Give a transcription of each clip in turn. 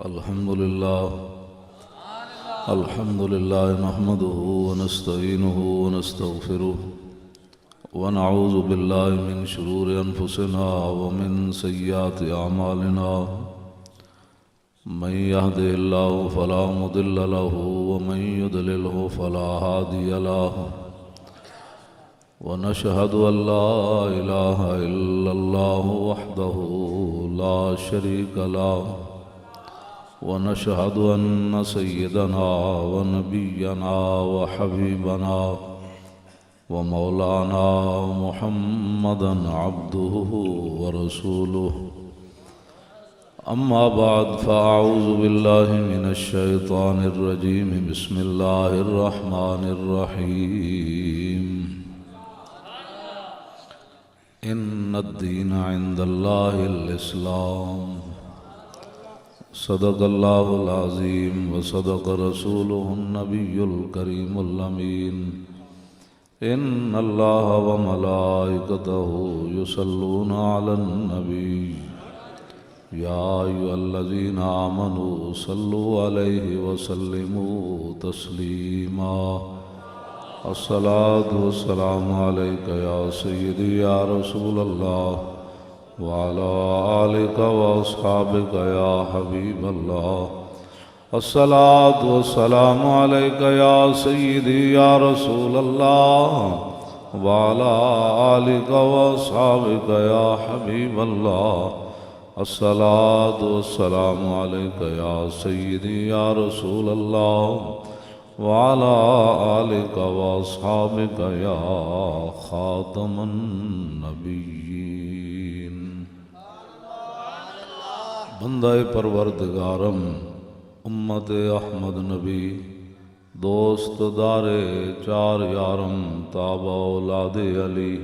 الحمد لله نحمده ونستعينه ونستغفره ونعوذ بالله من شرور أنفسنا ومن سيئات أعمالنا من يهده الله فلا مضل له ومن يضلله فلا هادي له ونشهد أن لا إله إلا الله وحده لا شريك له ونشهد أن سيدنا ونبينا وحبيبنا ومولانا محمدا عبده ورسوله أما بعد فأعوذ بالله من الشيطان الرجيم بسم الله الرحمن الرحيم إن الدين عند الله الإسلام صدق الله العظيم وصدق رسوله النبي الكريم الأمين إن الله وملائكته يصلون على النبي يا أيها الذين آمنوا صلوا عليه وسلموا تسليما الصلاة والسلام عليك يا سيدي يا رسول الله وعلى آلك وأصحابك يا حبيب الله الصلاة والسلام عليك يا سيدي يا رسول الله وعلى آلك وأصحابك يا حبيب الله الصلاة والسلام عليك يا سيدي يا رسول الله وعلى آلك وأصحابك يا خاتم النبيين بندہ پروردگارم امت احمد نبی دوست دار چار یارم تابع اولاد علی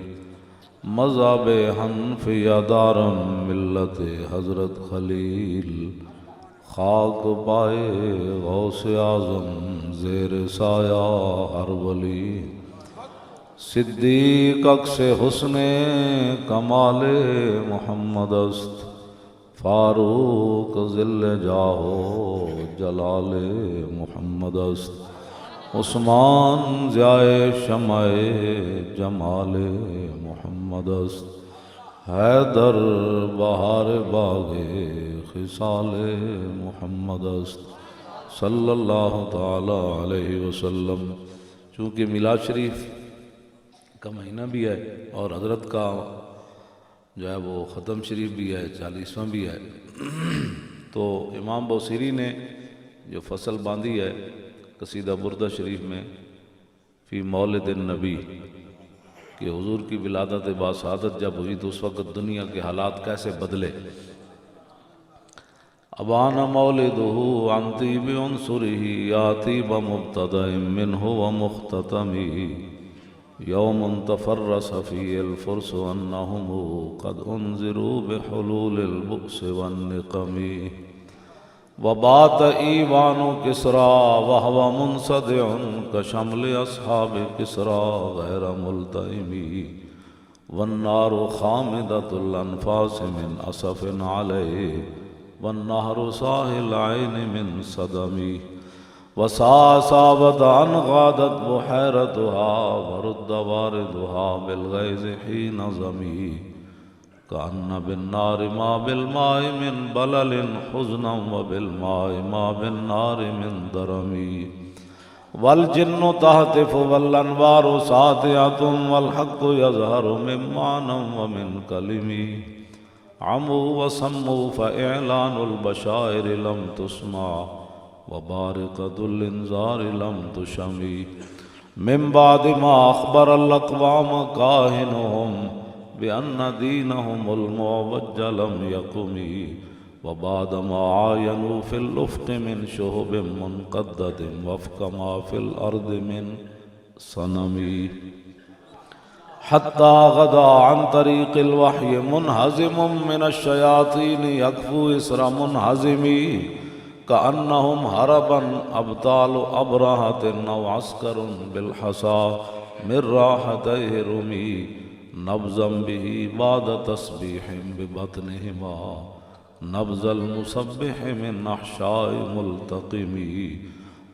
مذہب حنفیہ دارم ملت حضرت خلیل خاک پائے غوث اعظم زیر سایہ ہر ولی صدیق اکس حسن کمال محمد است فاروق ذل جاہو جلال محمد است عثمان ضیائے شمع جمال محمد است حیدر بہار باغ خصال محمد است صلی اللہ تعالی علیہ وسلم۔ چونکہ میلاد شریف کا مہینہ بھی ہے اور حضرت کا جو ہے وہ ختم شریف بھی ہے، 40واں بھی ہے، تو امام بوصیری نے جو فصل باندھی ہے قصیدہ بردہ شریف میں فی مولد النبی کہ حضور کی ولادت باسعادت جب ہوئی تو اس وقت دنیا کے حالات کیسے بدلے۔ ابان مولدہ عن طیب عنصرہ یاتی بمبتدأ منہ ومختتمی یوم تفرس فی الفرس انہم قد انذروا بحلول البؤس والنقم وبات ایوان کسریٰ وہو منصدع کشمل اصحاب کسریٰ غیر ملتئم والنار خامدۃ الانفاس من اسف علیہ والنہر ساحل عین من صدمی وساسابت ان غادت بحیرتها ورد واردها بالغیظ حین ضمی کأن بالنار ما بالماء من بلل حزنا وبالماء ما بالنار من درمی والجن تهتف والانوار ساطعة والحق يظهر من معنى ومن کلمی عموا وصموا فإعلان البشائر لم تسمع وبارقة الانذار لم تشمی من بعد ما أخبر الأقوام كاهنهم بأن دينهم المعوج لم يقم وبعد ما عاينوا في الأفق من شهب منقدة وفق ما في الأرض من صنم حتى غدا عن طريق الوحي منهزم من الشياطين يكفو إسر منهزم كأنهم هربا أبطال أبرهة أو عسكر بالحصى من راحتيه رمي نبزا به بعد تسبيح ببطنهما نبض المسبح من احشاء ملتقمی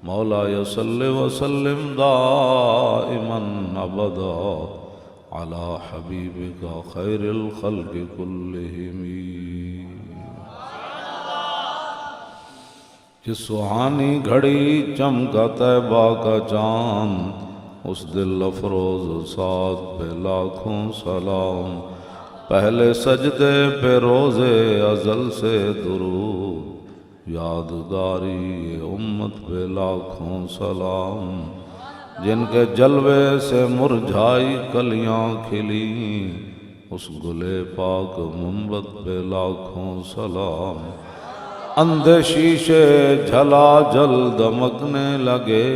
مولاي صل وسلم دائما ابدا على حبيبك خير الخلق كلهم. اس سہانی گھڑی چمکا طیبہ کا چاند، اس دل افروز سعد پہ لاکھوں سلام. پہلے سجدے پہ روز ازل سے درود، یادگاری امت پہ لاکھوں سلام. جن کے جلوے سے مرجھائی کلیاں کھلی، اس گلے پاک منبت پہ لاکھوں سلام. اندھے شیشے جھلا جل دمکنے لگے،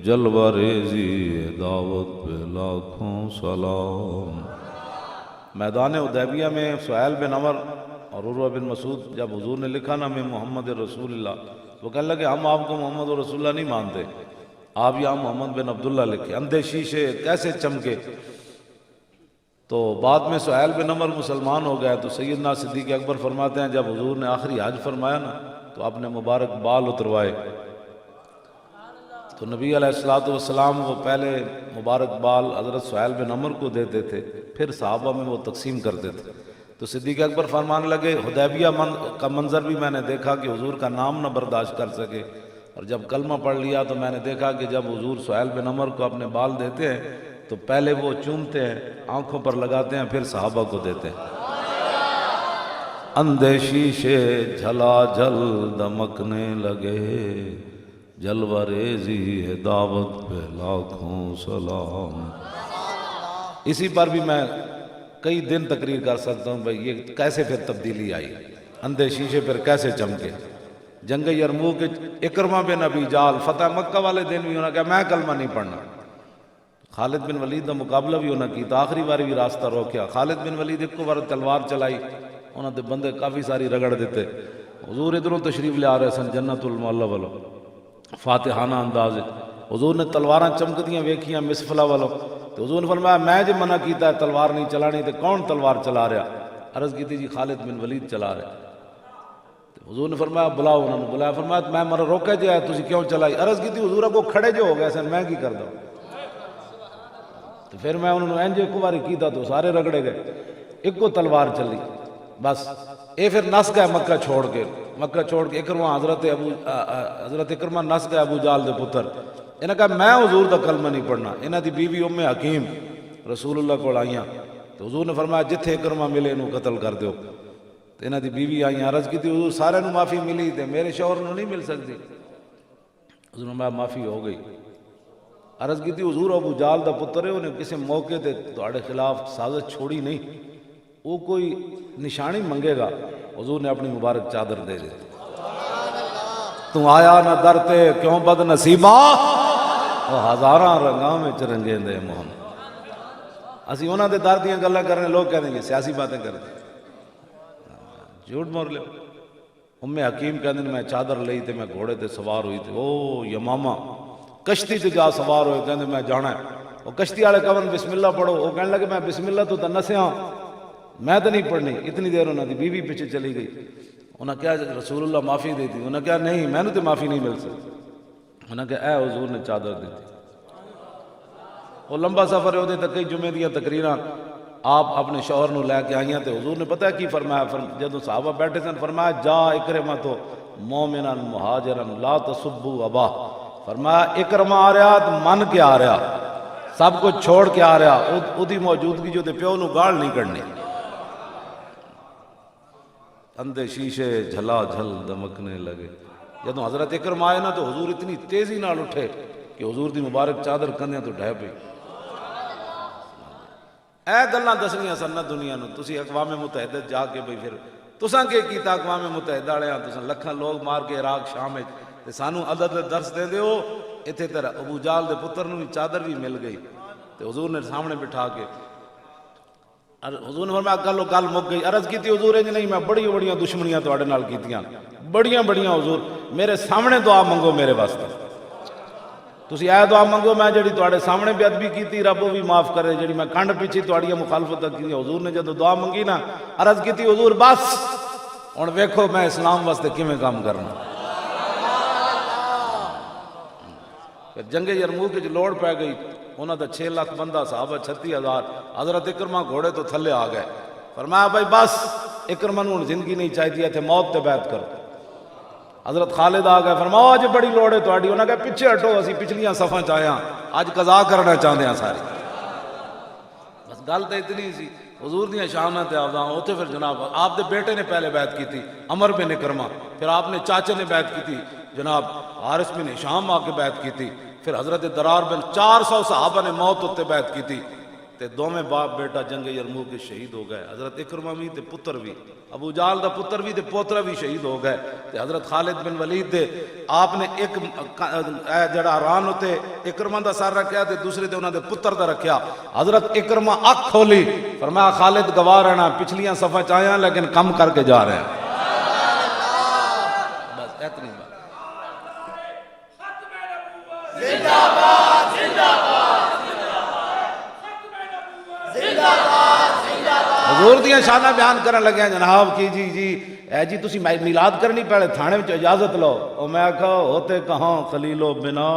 جلوہ ریزی دعوت پہ لاکھوں سلام. میدان حدیبیہ میں سہیل بن عمر اور عروہ بن مسعود جب حضور نے لکھا نا میں محمد رسول اللہ، وہ کہنے لگے ہم آپ کو محمد رسول اللہ نہیں مانتے، آپ یہاں محمد بن عبداللہ لکھے. اندھے شیشے کیسے چمکے؟ تو بعد میں سہیل بن عمر مسلمان ہو گیا تو سیدنا صدیق اکبر فرماتے ہیں جب حضور نے آخری حج فرمایا نا تو آپ نے مبارک بال اتروائے، تو نبی علیہ السلام وہ پہلے مبارک بال حضرت سہیل بن عمر کو دیتے تھے، پھر صحابہ میں وہ تقسیم کرتے تھے. تو صدیق اکبر فرمانے لگے حدیبیہ کا منظر بھی میں نے دیکھا کہ حضور کا نام نہ برداشت کر سکے، اور جب کلمہ پڑھ لیا تو میں نے دیکھا کہ جب حضور سہیل بن عمر کو اپنے بال دیتے ہیں تو پہلے وہ چومتے ہیں، آنکھوں پر لگاتے ہیں، پھر صحابہ کو دیتے ہیں. اندھے شیشے جھلا جھل دمکنے لگے، جلوہ ریزی ہے دعوت پہ لاکھوں سلام. اسی پر بھی میں کئی دن تقریر کر سکتا ہوں بھائی یہ کیسے پھر تبدیلی آئی، اندھے شیشے پھر کیسے چمکے. جنگ یرموک اکرمہ بن ابی جال فتح مکہ والے دن بھی انہوں نے کہا میں کلمہ نہیں پڑھنا. خالد بن ولید کا مقابلہ بھی انہوں نے کی تو آخری بار بھی راستہ روکیا. خالد بن ولید ایک بار تلوار چلائی، انہوں نے بندے کافی ساری رگڑ دیتے. حضور ادھروں تشریف لے آ رہے سن جنت المعلی والوں، فاتحانہ انداز، حضور نے تلواراں چمکدیاں ویکھیاں مسفلہ والوں، تو حضور نے فرمایا میں جو منع کیتا ہے تلوار نہیں چلانی تو کون تلوار چلا رہا؟ عرض کی تھی جی خالد بن ولید چلا رہے. حضور نے فرمایا بلاؤ، انہوں نے بلایا، فرمایا میں مرا روکے جو ہے تسی کیوں چلائی؟ عرض کی تھی حضور کو کھڑے جو ہو گئے سن میں کی کر دوں. تو پھر میں انہوں نے اینج ایک باری کیتا تو سارے رگڑے گئے، ایک کو تلوار چلی بس. اے پھر نس گئے مکہ چھوڑ کے اکرمہ حضرت اکرمہ نس گئے ابو جال دے پتر. انہوں نے کہا میں حضور دا کلمہ نہیں پڑھنا. انہوں دی بیوی ام حکیم رسول اللہ کو آئیاں تو حضور نے فرمایا جتھے اکرمہ ملے انہوں قتل کر دیو. تو انہوں دی بیوی آئیاں، عرض کی تھی حضور سارے نو معافی ملی تے میرے شوہر نو نہیں مل سکتی. حضور نے فرمایا معافی ہو گئی. عرض کی تھی حضور ابو جال دا پتر ہے، انہیں کسی موقع تے تہاڈے خلاف سازش چھوڑی نہیں، وہ کوئی نشانی منگے گا. حضور نے اپنی مبارک چادر دے دی. تو آیا نہ درتے کیوں بد نصیبہ، وہ ہزاراں رنگاں میں رنگے دے محمد. اسی انہاں دے در دیاں گلاں کرنے لوگ کہتے ہیں سیاسی باتیں کرتے جھوٹ مور لے. ام حکیم کہتے ہیں میں چادر لئی تے میں گھوڑے تے سوار ہوئی تے او یمامہ کشتی تے جا سوار ہوئے، کہتے میں جانا ہے. وہ کشتی والے کہن بسم اللہ پڑھو، وہ کہنے لگے میں بسم اللہ تو نسیاں میں تو نہیں پڑھنی. اتنی دیر انہوں نے بیوی پیچھے چلی گئی. انہوں نے کہا رسول اللہ معافی دیتی، انہوں نے کہا نہیں میں نے تو معافی نہیں مل سکتی. انہوں نے کہا اے حضور نے چادر دیتی. وہ لمبا سفر ہے وہ تک کئی جمعے دیا تقریراں آپ اپنے شوہر نو لے کے آئیاں تے حضور نے پتہ ہے کی فرمایا؟ جدو صحابہ بیٹھے سن فرمایا جا اکرمہ تو مومنا مہاجرا لا تسبوا ابا. فرمایا اکرمہ آ رہا تو من کے آ رہا، سب کچھ چھوڑ کے آ رہا، او دی موجودگی جو تے پیو نو گال نہیں کرنی. اندھے شیشے جھلا جھل دمکنے لگے. جدو حضرت اکرمہ آئے نا تو حضور اتنی تیزی نال اٹھے کہ حضور دی مبارک چادر کندیاں تو ڈھہ پئی. اے گلاں دسنیاں سن نہ دنیا نو. تسی اقوام متحدہ جا کے بھئی پھر تساں کے کیتا اقوام متحدہ والےاں؟ تساں لکھاں لوگ مار کے عراق شام وچ تے سانو عدد درس دے دیو. ایتھے تیرا ابو جال دے پتر نو چادر بھی مل گئی تے حضور نے سامنے بٹھا کے حضور نے فرمایا گل گل مک گئی. عرض کی تھی حضور انج نہیں میں بڑیاں دشمنیاں تواڈے نال کیتیاں بڑیاں حضور میرے سامنے دعا منگو میرے واسطے. تسی اے دعا منگو میں جڑی تواڈے سامنے بے ادبی کیتی رب بھی معاف کرے، جڑی میں کنڈ پیچھے تواڈیاں مخالفت کی. حضور نے جدو دعا منگی نا عرض کی تھی حضور بس ہوں ویکھو میں اسلام واسطے کیویں کام کرنا. پھر جنگ یرموک وچ لوڑ پی گئی، انہاں دا 6 لاکھ بندہ، صحابہ 36,000. حضرت اکرمہ گھوڑے تو تھلے آ گئے. فرمایا بھائی بس، اکرمہ نوں زندگی نہیں چاہیے تھے، موت تے بیعت کرو. حضرت خالد آ گئے، فرمایا اج بڑی لوڑ ہے تہاڈی. انہاں کہا پیچھے ہٹو، اسی پچھلیاں صفاں چ آئے ہاں، اج قضا کرنا چاہندے ہاں ساری. بس گل تو اتنی سی. حضور دیاں شاناں تے آوازاں اوتھے. پھر جناب آپ دے بیٹے نے پہلے بیعت کی تھی، عمر بن اکرمہ. پھر آپ نے چاچے نے بیعت کی تھی، جناب حارث بن ہشام آ کے بیعت کی تھی. پھر حضرت درار بن 400 صحابہ نے موت اتے بیعت کی تھی. تے دوویں باپ بیٹا جنگ یرموک کے شہید ہو گئے. حضرت اکرمہ بھی تے پتر بھی، ابو جہل دا پتر بھی تے پوترا بھی شہید ہو گئے. تے حضرت خالد بن ولید دے آپ نے ایک جڑا ران ہوتے اکرمہ دا سر رکھیا تے دوسرے تے انہاں دے پتر دا رکھیا. حضرت اکرمہ اکھ کھولی، فرمایا خالد گواہ رہنا، پچھلیاں صفحہ چاہیاں لیکن کم کر کے جا رہے ہیں. بس اتنی بات. حضور دیاں شانہ بیان کرن لگے ہیں جناب کی جی اے جی تسی میلاد کرنی پہلے تھانے میں اجازت لو. او میں کہا ہوتے کہاں خلیلو بنا،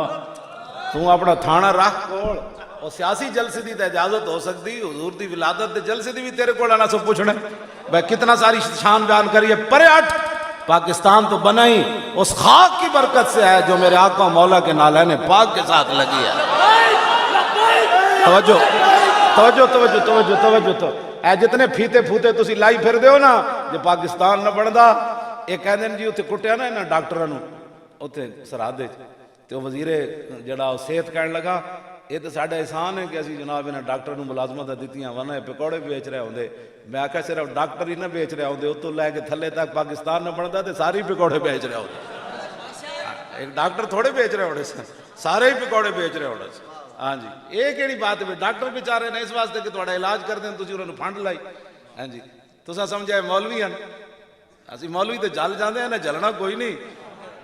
تو اپنا تھانہ رکھ کول. اور سیاسی جلسے دی تے اجازت ہو سکتی، حضور دی ولادت دے جلسے دی بھی تیرے کول آنا سب پوچھنے. بھائی کتنا ساری شان بیان کریے، پرے ہٹ. پاکستان تو بنا ہی اس خاک کی برکت سے ہے جو میرے آقا مولا کے نالین پاک کے ساتھ لگی ہے. توجہ توجہ توجہ توجہ توجہ تو اے جتنے پھیتے پھوتے تسی لائی پھر دیو نا، جو پاکستان نہ بندا. ایک کہہ دیں جی اتنے کٹیا نا انہاں ڈاکٹراں نوں اتنے سرحدے تے وزیر جڑا صحت کہن لگا یہ تو ساڈا احسان ہے کہ اسی جناب انہاں ڈاکٹر نوں ملازمت دتیاں ورنہ پکوڑے بیچ رہے ہوندے. میں آکھیا صرف ڈاکٹر ہی نہ بیچ رہے ہوندے، اتوں لے کے تھلے تک پاکستان نہ بندا تے ساری پکوڑے بیچ رہے ہوندے. ایک ڈاکٹر تھوڑے بیچ رہے ہوندے سن، سارے ہی پکوڑے بیچ رہے ہوندے. ہاں جی یہ کیڑی بات ہے؟ ڈاکٹر بیچارے نے اس واسطے کہ تہاڈا علاج کر دیں تسی انہاں نوں فنڈ لائی. ہاں جی تساں سمجھا مولوی ہیں، اسی مولوی تے جل جاندے ہیں، نہ جلنا کوئی نہیں.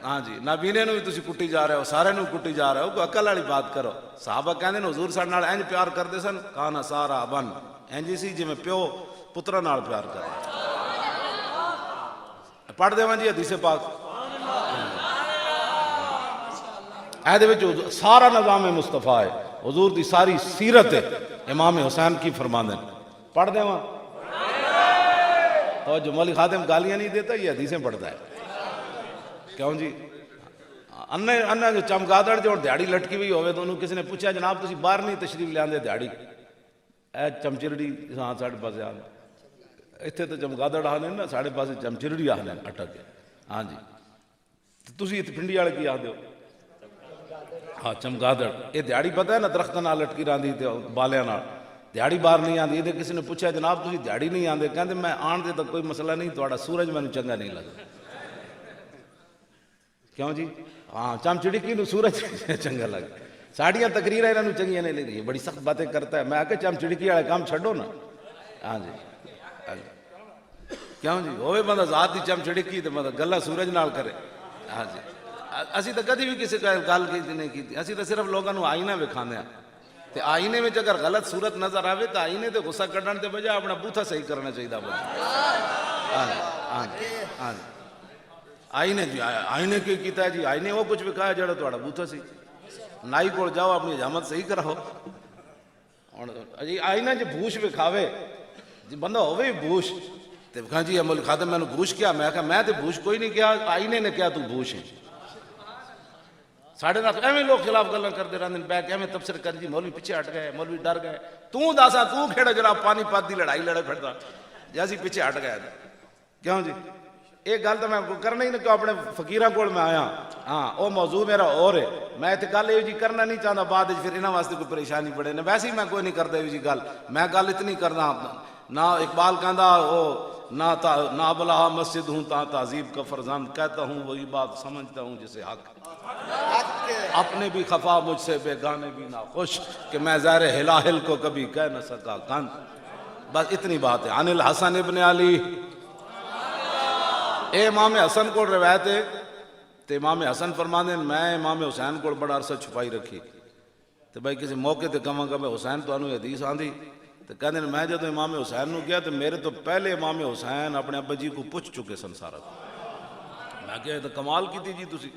ہاں جی نابینے نوں بھی تسی کٹی جا رہے ہو، سارے نوں کٹی جا رہے ہو. کوئی عقل والی بات کرو. صحابہ کہندے نے حضور ساڈے نال انج پیار کردے سن، کانا سارا بن انج سی جویں پیو پتراں نال پیار کردا. پڑھ دیواں جی حدیث پاک. اے وچ سارا نظام مصطفیٰ ہے، حضور دی ساری سیرت ہے، امام حسین کی فرماندے. پڑھ دیواں. توجہ مولی خادم گالیاں نہیں دیتا، یہ حدیثیں پڑھتا ہے. کیوں جی انہ جو چمگادڑ جو دیہڑی لٹکی ہوئی ہوئے تو انہوں کسی نے پوچھا جناب تسی باہر نہیں تشریف لے آندے دیہڑی؟ اے چمچرڑی ہاں ساڑھے پاسے آنے اتنے تو چمگادڑ آنے نا، ساڑھے پاسے چمچرڑی آنے اٹک کے. ہاں جی تسی اتنے پنڈی والے کی آدھے ہو؟ ہاں چمگادڑ. یہ دیہڑی پتہ ہے نا درخت نال لٹکی راندی تے بالیاں نال، دیہڑی باہر نہیں آندی. یہ کسی نے پوچھا جناب تسی دیہڑی نہیں آندے؟ کہندے میں آن دے تو کوئی مسئلہ نہیں، تہاڈا سورج مینوں چنگا نہیں لگتا. کیوں جی؟ ہاں چمچڑکی نو سورج چنگا لگتا. ساڑیاں تقریریں انہاں نوں چنگیاں نہیں لگدیاں، بڑی سخت باتیں کرتا ہے. میں آ کے چمچڑکی والے کام چھڈو نا. ہاں جی کیوں جی ہوئے بندہ ذات دی چمچڑکی تے مطلب گلا سورج نال کرے. ہاں جی اسی تو کدی بھی کسی کا گل نہیں کی، اسی تو صرف لوگوں کو آئینہ وکھانے ہیں. تے آئینے میں اگر غلط صورت نظر آوے تو آئینے تے غصہ کڈن تے بجائے اپنا بوتھا صحیح کرنا چاہیے. ہاں ہاں آئینے جی آئینے کی کیتا ہے جی؟ آئینے وہ کچھ وکھایا جڑا تہاڈا بوتھا سی. نائی کول جاؤ اپنی حجامت صحیح کراؤ. آئینہ جی بھوش وکھاوے جی بندہ ہوئے بھوش تے کہاں جی مولی خادم میں نے بھوش کیا؟ میں کہا میں تے بھوش کوئی نہیں کیا، آئینے نے کیا تو بھوش ہے. ساڑھے نال ایویں لوگ خلاف گلاں کردے رہندے نے، بیٹھ کے ایویں تبصرے کر جی مولوی پیچھے ہٹ گئے، مولوی ڈر گئے. تو داسا تو کھیڑا جناب پانی پات دی لڑائی لڑے پھردا جیسی پیچھے ہٹ گئے. کیوں جی ایک گل تو میں کرنا ہی نہیں کہ اپنے فقیراں کول میں آیا. ہاں وہ موضوع میرا اور ہے، میں تے گل یہ جی کرنا نہیں چاہتا بعد پھر انہاں واسطے کوئی پریشانی پڑے نا. ویسے ہی میں کوئی نہیں کردا یہ جی گل، میں گل اتنی کرنا. نہ اقبال کہندا وہ نہ بلا مسجد ہوں تا تعذیب کا فرزند، کہتا ہوں وہی بات سمجھتا ہوں جسے حق. اپنے بھی خفا مجھ سے بیگانے بھی نہ خوش، کہ میں زہر ہلاہل کو کبھی کہہ نہ سکا کند. بس اتنی بات ہے. عن الحسن ابن علی، اے امام حسن کو روایت ہے تے امام حسن فرماندے میں امام حسین کو بڑا عرصہ چھپائی رکھی تے بھائی کسی موقع تے کہاں گا میں حسین تو انہوں حدیث آندھی تو کہتے ہیں میں جب امام حسین نو گیا تو میرے تو پہلے امام حسین اپنے ابا جی کو پوچھ چکے سن سارا. میں کہا تو کمال کی تھی جی تسی.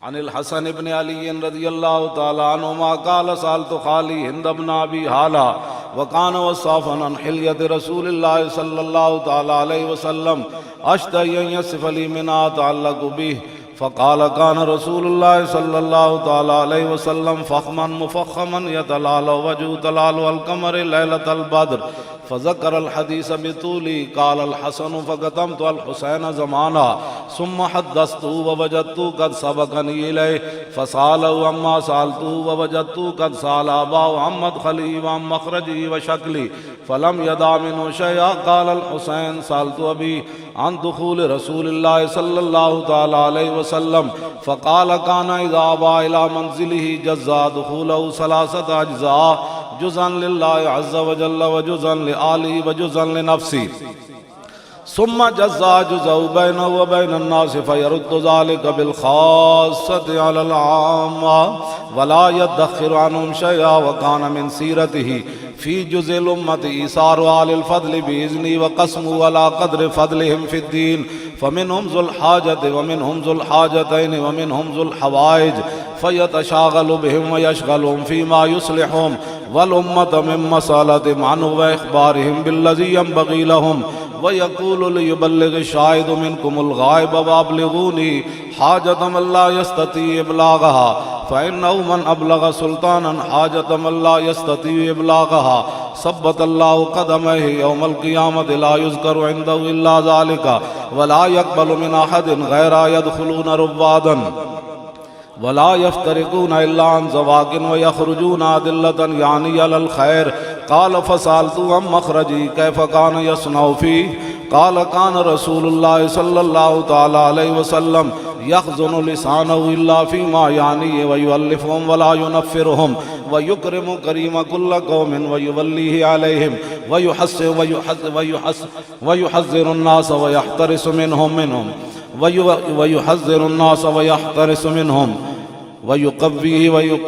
عن الحسن ابن علی رضی اللہ تعالی عنہما قال سألت خالی ہند بن ابی حالہ وکان وصافا عن حلیت رسول اللہ صلی اللہ تعالی علیہ وسلم اشتہی ان یصف لی ما اتعلق به فقال كان رسول الله صلى الله تعالى عليه وسلم فخما مفخما يتلال وجهه تلال القمر ليلة البدر فذكر الحديث بطوله. قال الحسن فقدمت الحسين زمانا ثم حدثته ووجدته قد سبقني إليه فسأله عما سألته ووجدته قد سأل أباه عن مدخله وعن مخرجه وشكله فلم يدع منه شيئا. قال الحسين سألت أبي عن دخول رسول الله صلى الله تعالى عليه وسلم فقال كان إذا أبى إلى منزله جزا دخوله 3 أجزاء جزءا لله عز وجل وجزءا لآله وجزءا لنفسه ثم جزا جزء بينه وبين الناس فيرد ذلك بالخاصة على العامة ولا يدخر عنهم شيئا. وكان من سيرته في جزء الأمة إيثار آل الفضل بإذنه وقسمه على قدر فضلهم في الدين فمنهم ذو الحاجة ومنهم ذو الحاجتين ومنهم ذو الحوائج فيتشاغل بهم ويشغلهم فيما يصلحهم والأمة من مسألة عنه وإخبارهم بالذي ينبغي لهم ويقول ليبلغ الشاهد منكم الغائب وابلغوني حاجة من لا يستطيع إبلاغها فإنه من أبلغ سلطانا حاجة من لا يستطيع إبلاغها ثبت الله قدمه يوم القيامة لا يذكر عنده إلا ذلك ولا يقبل من أحد غير يدخلون ربادا ولا يفترقون إلا عن زواج ويخرجون أدلة يعني على الخير. قال فسألت عن مخرجي كيف كان يصنع فيه قال كان رسول الله صلى الله تعالى عليه وسلم يخزن لسانه إلا فيما يعنيه ويؤلفهم ولا ينفرهم ويكرم كريم كل قوم ويوليه عليهم ويحذر الناس ويحترس منهم ويحذر الناس ويحترس منهم ويقويه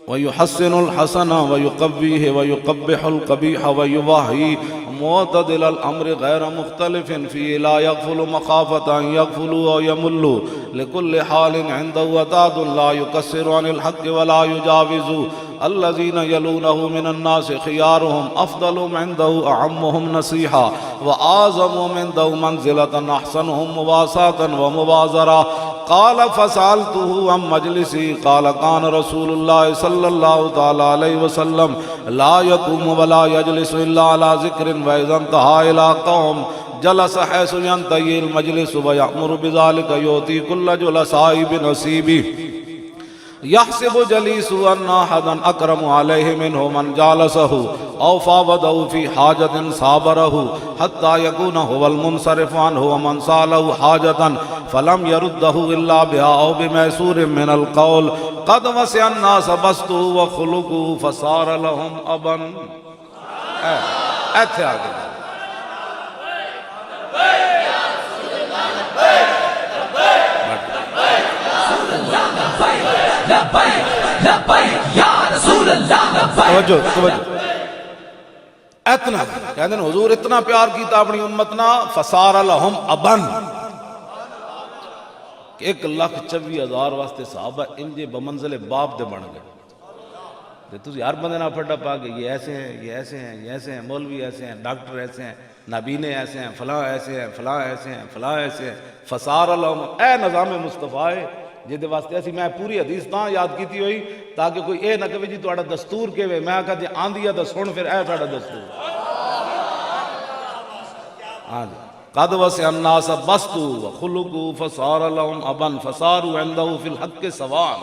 ويحسن الحسن ويقويه ويقبح القبيح ويباهي معتدل الأمر غير مختلف فيه لا يغفل مخافة أن يغفلوا ويملوا لكل حال عنده وتاد لا يكسر عن الحق ولا يجاوز. الذين يلونه من الناس خيارهم أفضلهم عنده أعمهم نصيحة وأعظمهم عنده منزلة أحسنهم مواساة ومبازرة. قال فسألته عن مجلسي قال كان رسول الله صلى الله تعالى عليه وسلم لا يقوم ولا يجلس إلا على ذكر وإذا انتهى إلى قوم جلس حيث ينتهي المجلس ويأمر بذلك يؤتي كل جلساء بنصيبه. يحسب جليس أن أحدا أكرم عليه منه من جالسه أو فاوضه في حاجة صابره حتى يكون هو المنصرف عنه ومن سأله حاجة فلم يرده إلا بها أو بميسور من القول قد وسع الناس بسطه وخلقه فصار لهم أبا. ایتھے آگے اتنا کہتے ہیں حضور اتنا پیار کیتا اپنی امتنا فصار لہم ابن کہ 1,24,000 واسطے صحابہ انجے بمنزل باپ دے بن گئے. تجھے ہر بندے نہ پھڑا پا کہ یہ ایسے ہیں یہ ایسے ہیں یہ ایسے ہیں مولوی ایسے ہیں ڈاکٹر ایسے ہیں نابینے ایسے ہیں فلاں ایسے ہیں فلاں ایسے ہیں فلاں ایسے ہیں. فصار لہم اے نظام مصطفیٰ جہدے واسطے اسی میں پوری حدیث تاں یاد کیتی ہوئی تاکہ کوئی اے نہ کہے جی تہاڈا دستور کیویں میں کہا جی آندی ہے تے سن پھر اے تہاڈا دستور. ہاں جی قد وسع الناس بسطوا وخلقوا فصار لهم ابا فصاروا عنده في الحق سواء.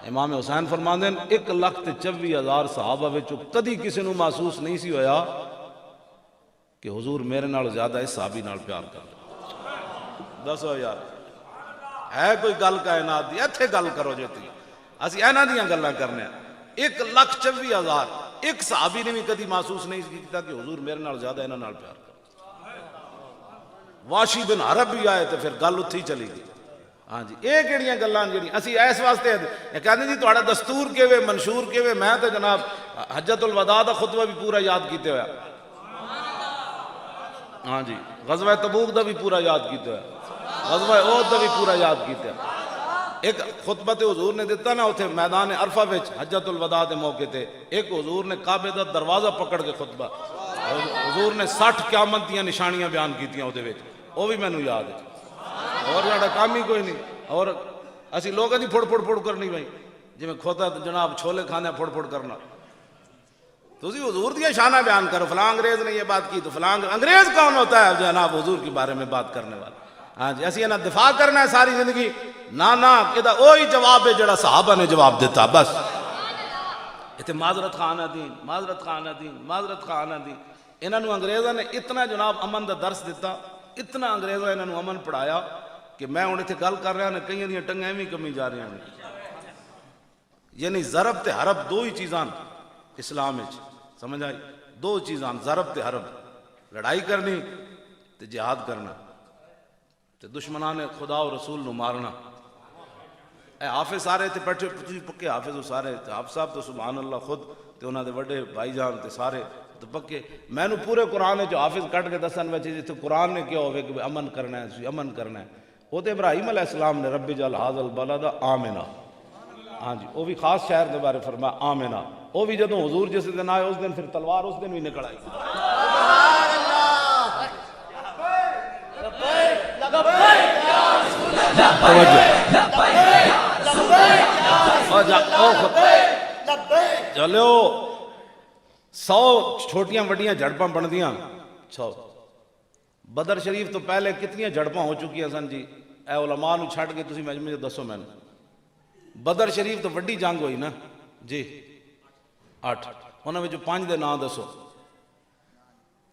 امام حسین فرماندے ہیں 1,24,000 صحابہ وچوں کدی کسی نو محسوس نہیں سی ہویا کہ حضور میرے نال زیادہ اس صحابی نال پیار کر رہے. دسو یار ہے کوئی گل کائنات دی ایتھے گل کرو جیتی اسی اینا دیاں گلاں کرنے 1,24,000 ایک صحابی نے بھی کدی محسوس نہیں کیتا کہ حضور میرے نال زیادہ انہاں نال پیار کر. واشی بن عرب بھی آئے تو پھر گل اتھی چلی گئی. ہاں جی یہ کہڑیاں گلاں جڑیاں اسی اس واسطے کہندے جی تہاڈا دستور کیویں منشور کیویں میں تے جناب حجۃ الوداع دا خطبہ بھی پورا یاد کیتے ہویا ہاں جی غزوہ تبوک دا بھی پورا یاد کیتے ہویا غزوہ احد دا بھی پورا یاد کیتے ہویا ایک خطبہ تے حضور نے دیتا نا اتھے میدان عرفہ وچ حجۃ الوداع دے موقع تے ایک حضور نے کعبے دا دروازہ پکڑ کے خطبہ حضور نے 60 قیامت دیاں نشانیاں بیان کیتیاں او دے وچ او بھی مینوں یاد ہے اور جڑا کام ہی کوئی نہیں اور اسی لوگاں دی پھڑ پھڑ کرنی بھائی جی میں کھوتا جناب چھولے کھانے پھڑ پھڑ کرنا تو حضور دیا شانہ بیان کرو فلاں انگریز نے یہ بات کی تو فلاں انگریز کون ہوتا ہے جناب حضور کے بارے میں بات کرنے والا ہاں جی اسی انہاں دفاع کرنا ہے ساری زندگی نا کہ وہی جواب ہے جڑا صحابہ نے جواب دیتا بس اتنے معذرت خانہ دین معذرت خانہ دین معذرت خانہ دین انہاں نو انگریزاں نے اتنا جناب امن دا درس دیتا اتنا انگریزاں انہاں نو امن پڑھایا کہ میں ہوں اتنے گل کر رہا ہوں کئی دیاں ٹنگاں ایویں کمی جا رہی ہیں یعنی ضرب تے حرب دو ہی چیزاں اسلام وچ سمجھ آئی دو چیزاں ضرب تے حرب لڑائی کرنی تے جہاد کرنا تے دشمنان نے خدا و رسول نو مارنا اے حافظ سارے تے بیٹھے تسی پکے حافظ ہو سارے تے حافظ صاحب تو سبحان اللہ خود تے انہاں دے بڑے بھائی جان تے سارے تو پکے میں نو پورے قرآن جو حافظ کٹ کے دسن وچ جتھے قرآن نے کیا ہوئے کہ امن کرنا ہے امن کرنا ہے وہ تے ابراہیم علیہ السلام نے رب جعل ھذا البلد آمنا ہاں جی وہ بھی خاص شہر دے بارے فرمایا آمنا وہ بھی جدوں حضور جس دن آئے اس دن پھر تلوار اس دن بھی نکل آئی چلو 100 چھوٹیاں وڈیاں جھڑپاں بندیاں 100 بدر شریف تو پہلے کتنی جھڑپاں ہو چکی ہیں سن جی اے علماء نو چھڑ کے تسی مجمع دسو میں بدر شریف تو وڈی جنگ ہوئی نا جی 8 انہاں وچ 5 دے نام دسو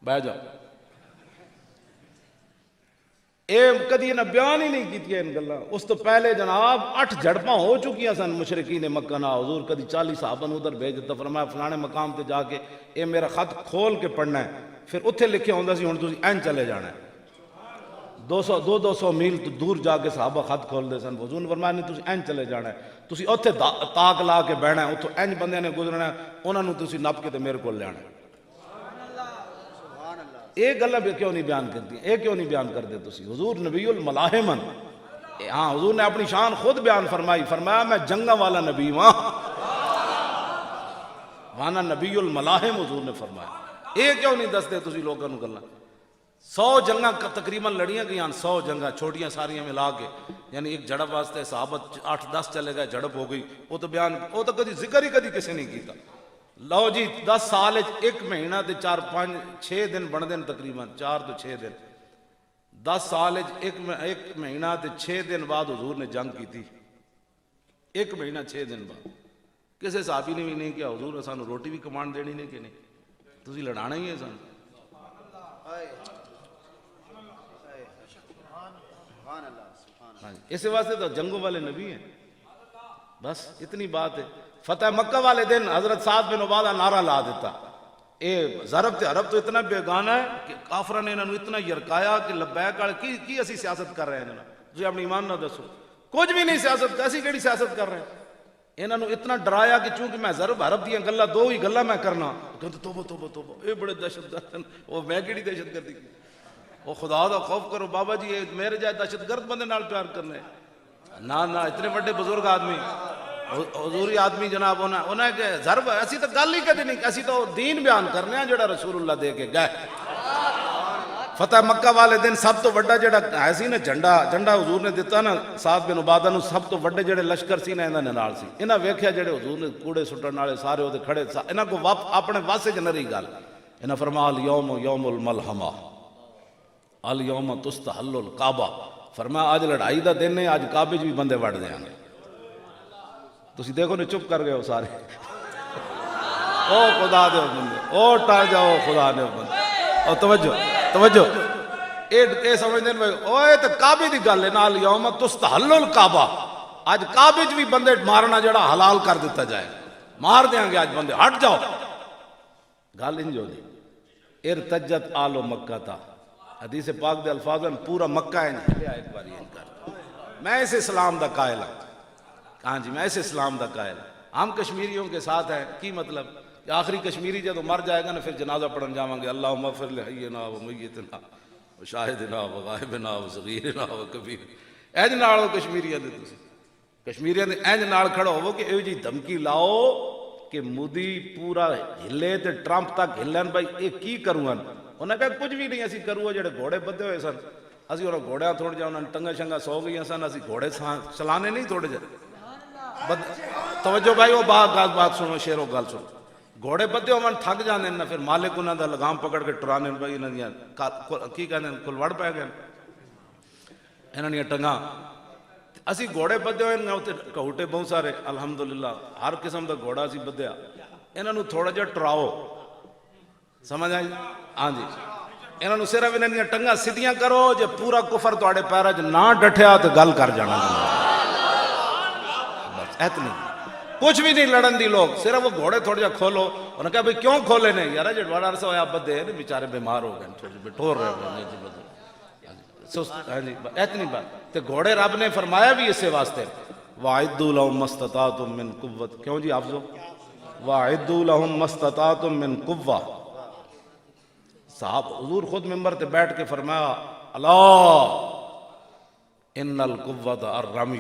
بہ جاؤ اے کدی انہاں بیان ہی نہیں کیتی ان گلاں اس تو پہلے جناب 8 جھڑپاں ہو چکی سن مشرکین مکہ نال حضور کدی 40 صحابہ نو ادھر بھیج دیتا فرمایا فلانے مقام تے جا کے اے میرا خط کھول کے پڑھنا ہے پھر اتھے لکھے ہوندا سی ہن تسی این چلے جانا ہے 200 میل تو دور جا کے صحابہ خط کھول دے سن حضور نے فرمایا نہیں تسی این چلے جانا ہے تسی اتھے تاک لا کے بہنا ہے اتھوں این بندے نے گزرنا ہے انہاں نو تسی نپ کے تے میرے کول لیانا ہے ایک گلا بھی کیوں نہیں بیان کرتی ایک کیوں نہیں بیان کرتے تسی حضور نبی الملاحمن ہاں حضور نے اپنی شان خود بیان فرمائی فرمایا میں جنگا والا نبی ہاں وانا نبی الملاحم حضور نے فرمایا ایک کیوں نہیں دستے تسی لوگوں کو گلا 100 جنگاں تقریباً لڑیاں گئی 100 جنگاں چھوٹیاں ساریاں ملا کے یعنی ایک جھڑپ واسطے صحابت 8-10 چلے گئے جھڑپ ہو گئی وہ تو بیان وہ تو کدی ذکر ہی کدی کسی نہیں کیتا لو جی 10 سال 1 مہینہ تے 4-5-6 دن بن دن تقریباً 4 تو 6 دن 10 سال 1 مہینہ تے 6 دن بعد حضور نے جنگ کی تھی 1 مہینہ 6 دن بعد کسی صحابی نے بھی نہیں کیا حضور نے سانو روٹی بھی کمان دینی نہیں کہ نہیں تسی لڑانا ہی ہے سان اس واسطے تو جنگوں والے نبی ہیں بس اتنی بات ہے فتح مکہ والے دن حضرت سعد بن عبادہ نعرہ لا دیتا اے ضرب تے عرب تو اتنا بیگانہ ہے کہ کافرہ نے انہوں اتنا یرکایا کہ لبیک کی اسی سیاست کر رہے ہیں تجھے اپنی ایمان نہ دسو کچھ بھی نہیں سیاست کیسی کیڑی سیاست کر رہے ہیں انہوں اتنا ڈرایا کہ چونکہ میں ضرب عرب دیا گلا 2 ہی گلا میں کرنا کہتے توبہ اے بڑے دہشت گرد ہیں وہ میں کیڑی دہشت گردی وہ خدا دا خوف کرو بابا جی میرے جائے دہشت گرد بندے نال پیار کرنے نہ اتنے بڑے بزرگ آدمی حضوری آدمی جناب انہیں کہ ضرب ایسی تو گل ہی کدی نہیں ایسی تو دین بیان کرنے ہیں جڑا رسول اللہ دے کے گئے فتح مکہ والے دن سب تو وڈا جڑا ایسی نا جھنڈا حضور نے دیتا نا سعد بن عبادہ نو سب تو وڈے جڑے لشکر سی نا انہاں نے نال سی انہاں ویکھیا جڑے حضور نے کوڑے سٹن والے سارے او کھڑے انہاں کو اپنے واسے چ نری گل انہاں فرمایا الیوم یوم الملحمہ الیوم تستحل الکعبہ فرمایا آج لڑائی دا دن ہے آج کعبے بھی بندے وڑ دیاں گے تسی دیکھو نے چپ کر گئے ہو سارے او خدا دے بندے او ٹر جاؤ خدا دے بندے او توجہ اے سمجھدے نے اوئے تے کعبے دی گل ہے نال یوم تستحل الکعبہ اج کعبے وچ بھی بندے مارنا جڑا حلال کر دیتا جائے مار دیاں گے اج بندے ہٹ جاؤ گل انج ہو دی ارتجت آل مکہ تا حدیث پاک دے الفاظ پورا مکہ ہے لیا ایک بار یہ کر میں اس اسلام دا قائل ہوں. ہاں جی میں اس اسلام دا قائل ہوں. ہم کشمیریوں کے ساتھ ہیں. کی مطلب کہ آخری کشمیری جب مر جائے گا نا پھر جنازہ پڑھن جاؤں گے اللہم اغفر لحینا و میتنا و شاہدنا و غائبنا و صغیرنا و کبیر. اینج نال کشمیریاں دے تسی کشمیریاں دے اینج نال کھڑا ہوو کہ ایو جی دھمکی لاؤ کہ مودی پورا ہلے تے ٹرمپ تک ہلن بھائی اے کی کروں. انہاں کہا کچھ بھی نہیں اسی کرو. جڑے گھوڑے بدے ہوئے سن اسی انہاں گھوڑیاں تھوڑ جا انہاں ٹنگا شنگا سو گئی سن اسی گھوڑے چلانے نہیں تھوڑے جا. توجہ بھائی وہ بات سنو شیرو گل سنو. گھوڑے بدے ہون تھک جاندے نا پھر مالک انہاں دا لگام پکڑ کے ٹرانے بھائی انہاں دیاں کی کہندے کلوڑ پے گئے انہاں دیاں ٹنگاں. اسی گھوڑے بدے ہوئے نا تے کہوٹے بہت سارے الحمدللہ ہر قسم دا گھوڑا اسی بدیا. انہاں نو تھوڑا جہا ٹراؤ سمجھ آئی. ہاں جی انہاں نو صرف انہاں دیاں ٹنگاں سیدھیاں کرو. جے پورا کفر تواڈے پیراں وچ نہ ڈٹھیا تے گل کر جانا. بس اتنی کچھ بھی نہیں لڑن دی. لوگ صرف وہ گھوڑے تھوڑے جا کھولو. انہوں نے کہا بھئی کیوں کھولے نہیں یار جڑ بڑا عرصہ ہویا بدے ہیں بیچارے بیمار ہو گئے تھوڑے بٹور رہے ہوئے. اتنی بات تے گھوڑے رب نے فرمایا بھی اسے واسطے وَأَعِدُّوا لَهُم مَّا اسْتَطَعْتُم مِّن قُوَّةٍ. کیوں جی حافظو وَأَعِدُّوا لَهُم مَّا اسْتَطَعْتُم مِّن قُوَّةٍ. صاحب حضور خود ممبر تے بیٹھ کے فرمایا اللہ ان القوۃ الرمی.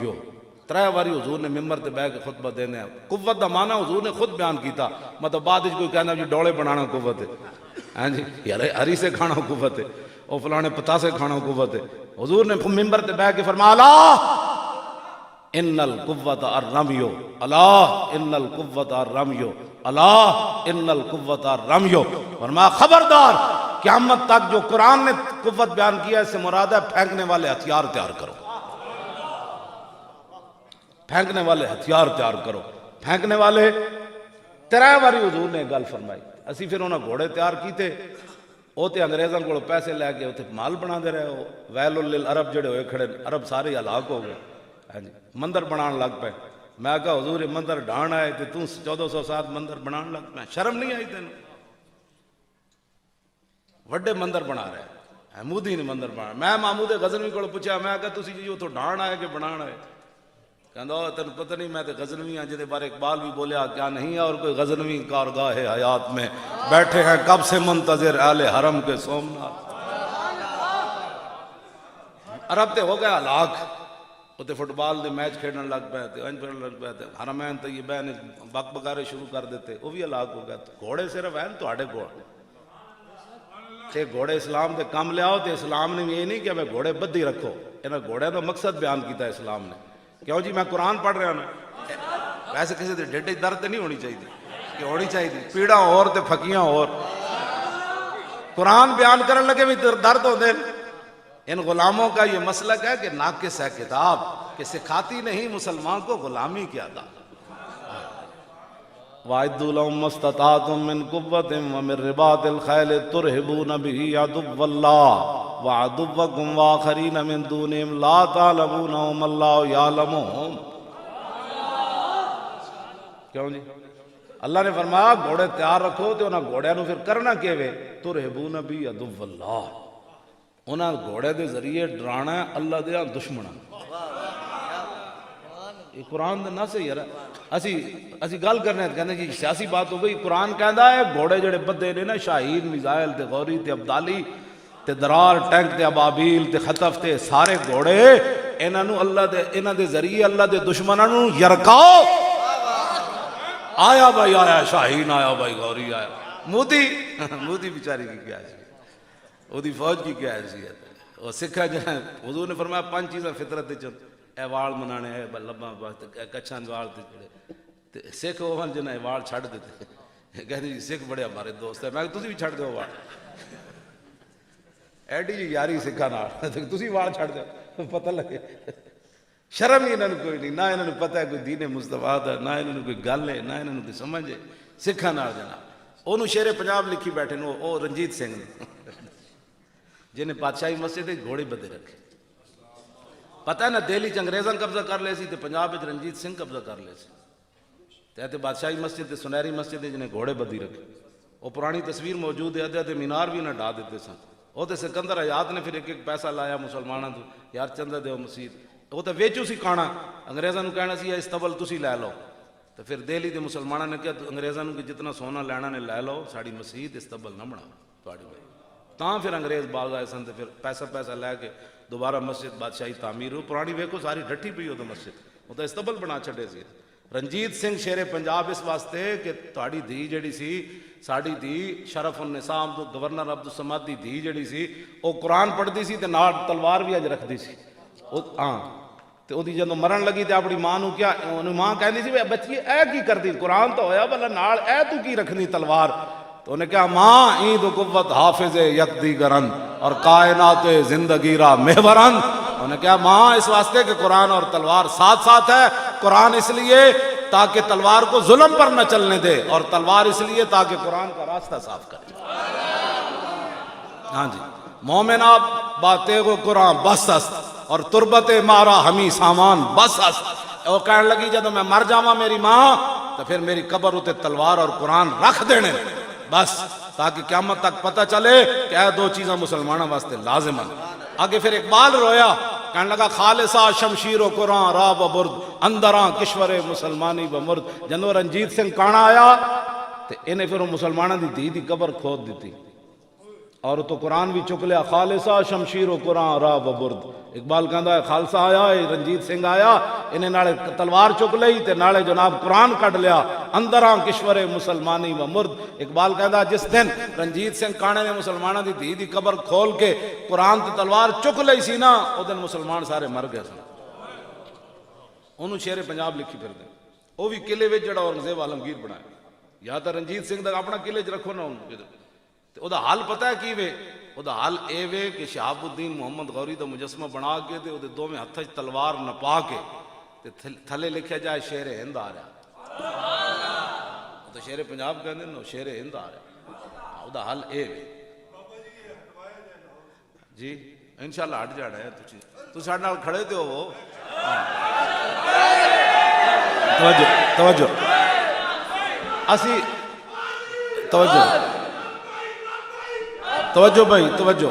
ترے واری حضور نے ممبر تے بیٹھ کے خطبہ دینے. قوت دا معنی حضور نے خود بیان کیتا. مطلب بعد وچ کوئی کہنا جی ڈولے بنانا قوت ہے. ہاں جی یار ہری سے کھانا قوت ہے او فلانے پتاسے کھانا قوت ہے. حضور نے ممبر تے بیٹھ کے فرمایا اللہ ان القوۃ الرمی اللہ ان القوۃ الرمی اللہ ان القوۃ الرمی. فرمایا خبردار قیامت تک جو قرآن نے قوت بیان کیا اس سے مراد ہے پھینکنے والے ہتھیار تیار کرو. پھینکنے والے ہتھیار تیار کرو. پھینکنے والے ترے واری حضور نے گل فرمائی. اسی پھر انہاں گھوڑے تیار کیتے. وہ تے انگریزاں کو پیسے لے کے اتنے مال بنا دے رہے. ویل للعرب جڑے ہوئے کھڑے عرب سارے ہلاک ہو گئے. مندر بنان لگ پے. میں کہا حضور مندر ڈھان آئے تے تو 1400 سال مندر بنان لگ پے. شرم نہیں آئی تینوں؟ وڈے مندر بنا رہے ہیں. مودی نے مندر بنا. میں محمود غزنوی کو پوچھا میں کہا تسی جی اتوں ڈھان آئے کہ بنان آئے؟ کہندا تینوں پتہ نہیں میں تے غزنوی ہاں جہدے بارے اقبال بھی بولیا کیا نہیں ہے اور کوئی غزنوی کارگاہ حیات میں بیٹھے ہیں کب سے منتظر اہل حرم کے سومناتھ. عرب تے ہو گیا ہلاک. اتنے فٹ بال دے میچ کھیلنے لگ پے تے انج پھرن لگ پے تے حرمین طیبین بک بکارے شروع کر دیتے. وہ بھی ہلاک ہو گیا. گھوڑے صرف ہیں تواڈے کول تے گھوڑے اسلام دے کم لے آؤ. تے اسلام نے یہ نہیں کہ میں گھوڑے بدھی رکھو. انہاں گھوڑے دا مقصد بیان کیتا ہے اسلام نے. کیوں جی میں قرآن پڑھ رہا ہوں. ویسے کسی دے ڈیڈے درد نہیں ہونی چاہیے کہ ہونی چاہیے پیڑا اور تے پھکیاں اور. قرآن بیان کرن لگے بھی درد ہوندے. ان غلاموں کا یہ مسلک ہے کہ ناقص ہے کتاب کہ سکھاتی نہیں مسلمان کو غلامی کی ادا. وَأَعِدُّوا لَهُم مَّا اسْتَطَعْتُم مِّن قُوَّةٍ وَمِن رِّبَاطِ الْخَيْلِ تُرْهِبُونَ بِهِ عَدُوَّ اللَّهِ وَعَدُوَّكُمْ وَآخَرِينَ مِن دُونِهِمْ لَا تَعْلَمُونَهُمُ اللَّهُ يَعْلَمُهُمْ. کیوں جی اللہ نے فرمایا گھوڑے تیار رکھو تے انہاں گھوڑیاں نو پھر کرنا کیویں تُرْهِبُونَ بِهِ عَدُوَّ اللَّهِ. انہاں گھوڑے دے ذریعے ڈرانا ہے اللہ دے دشمناں. یہ قرآن دا نص ہے یار. اسی گل کرنے کہندے جی سیاسی بات ہو گئی. قرآن کہندا ہے گھوڑے جڑے بدے نے نا شاہین میزائل تے غوری تے ابدالی تے درار ٹینک تے ابابیل تے خطف تے سارے گھوڑے انہاں نو اللہ دے انہاں دے ذریعے اللہ دے دشمناں نو یرکاؤ. آیا بھائی آیا شاہین آیا بھائی غوری آیا. مودی بیچاری کی کیا ہے وہ دی فوج کی کیا حیثیت ہے. وہ سکھا جائیں حضور نے فرمایا 5 چیزاں فطرت چ اے وال منانے ہے لباں کچھاں وال تے سکھ وہ جنہیں وال چھڑ دیتے. کہتے جی سکھ بڑے ہمارے دوست ہیں. میں کہ تسی بھی چھڑ دو وال. ایڈی جی یاری سکھا نال تسی وال چھڑ دو پتہ لگے. شرم ہی انہوں نے کوئی نہیں. نہ انہوں نے پتہ ہے کوئی دین مصطفیٰ دا نہ انہوں نے کوئی گل ہے نہ انہوں نے کوئی سمجھ ہے. سکھا نال جناب انہوں شیر پنجاب لکھی بیٹھے وہ رنجیت سنگھ جنہیں پادشاہی مسجد گھوڑے بدے رکھے. پتہ ہے نا دہلی چ انگریزاں قبضہ کر لے سی تے پنجاب وچ رنجیت سنگھ قبضہ کر لے سی. تے بادشاہی مسجد تے سنہری مسجد جنہیں گھوڑے بدی رکھے. وہ پرانی تصویر موجود ہے. ادھے مینار بھی نہ ڈھا دیتے سن. وہ تے سکندر حیات نے پھر ایک ایک پیسہ لایا مسلمانوں تو یار چندہ دیو مسجد وہ تو ویچو سی کھانا انگریزاں نوں کہنا سی استبل تسی لے لو تو پھر دہلی دے مسلمانوں نے کہا انگریزاں نوں کہ جتنا سونا لینا نے لے لو ساڑی مسجد استبل نہ بنا تواڈی تاں پھر انگریز باغ آئے سن تے پھر پیسہ لے کے دوبارہ مسجد بادشاہی تعمیر ہو پرانی ویکھو ساری ڈٹھی پئی ہو تو مسجد وہ تو استبل بنا چھڈے سی رنجیت سنگھ شیر پنجاب اس واسطے کہ تہاڑی دھی جڑی سی ساڑی دھی شرف النساء گورنر عبدالصمد دی دھی جڑی سی وہ قرآن پڑھتی سی تے نال تلوار بھی اج رکھتی سی ہاں تے او دی جدوں مرن لگی تے اپنی ماں نو کیا انہوں ماں کہندی سی بچی اے کی کرਦੀ قرآن تو ہویا بھلا نال اے تو کی رکھنی تلوار تو انہیں کہا ماں عید و قوت حافظ یکدی گرن اور کائنات زندگی را محورن انہوں نے کہا ماں اس واسطے کہ قرآن اور تلوار ساتھ ساتھ ہے قرآن اس لیے تاکہ تلوار کو ظلم پر نہ چلنے دے اور تلوار اس لیے تاکہ قرآن کا راستہ صاف کرے ہاں جی مومنہ باتیں کو قرآن بس است اور تربت مارا ہمیں سامان بس است وہ کہنے لگی جب میں مر جاواں میری ماں تو پھر میری قبر اتے تلوار اور قرآن رکھ دینے بس تاکہ قیامت تک پتہ چلے کہ اے دو چیزاں مسلمانوں واسطے لازم ہیں آگے پھر اقبال رویا کہنے لگا خالصہ شمشیر و قرآن را و برد اندراں کشور مسلمانی و مرد جنو رنجیت سنگھ کانا آیا تو انہیں پھر وہ مسلمانوں دی دھی دی قبر کھود دیتی اور تو قرآن بھی چک لیا خالصہ شمشیر و قرآن را و برد اقبال کہندا ہے خالصہ آیا رنجیت سنگھ آیا انہیں نالے تلوار چک لئی تے نالے جناب قرآن کٹ لیا اندراں کشور مسلمانی و مرد اقبال کہندا جس دن رنجیت سنگھ کانے نے مسلمانوں دی دھی دی قبر کھول کے قرآن تے تلوار چک لئی سی نا او دن مسلمان سارے مر گئے سن انہوں شیر پنجاب لکھی پھر دے وہ بھی قلعے وچ جڑا اورنگزیب عالمگیر بنایا یا تو رنجیت سنگھ دا اپنا قلعے چ رکھو نا او دا حال پتہ ہے کی وے او دا حال اے وے کہ شہاب الدین محمد غوری دا مجسمہ بنا کے تے او دے دو میں ہتھ تلوار نپا کے تے تھلے لکھیا جائے شیر ہند آ رہا تو شیر پنجاب کہندے نو شیر ہند آ رہا او دا حال اے وے جی انشاءاللہ ہٹ جانا ہے تو ساڈے نال کھڑے تے ہو توجہ اسی توجہ بھائی توجہ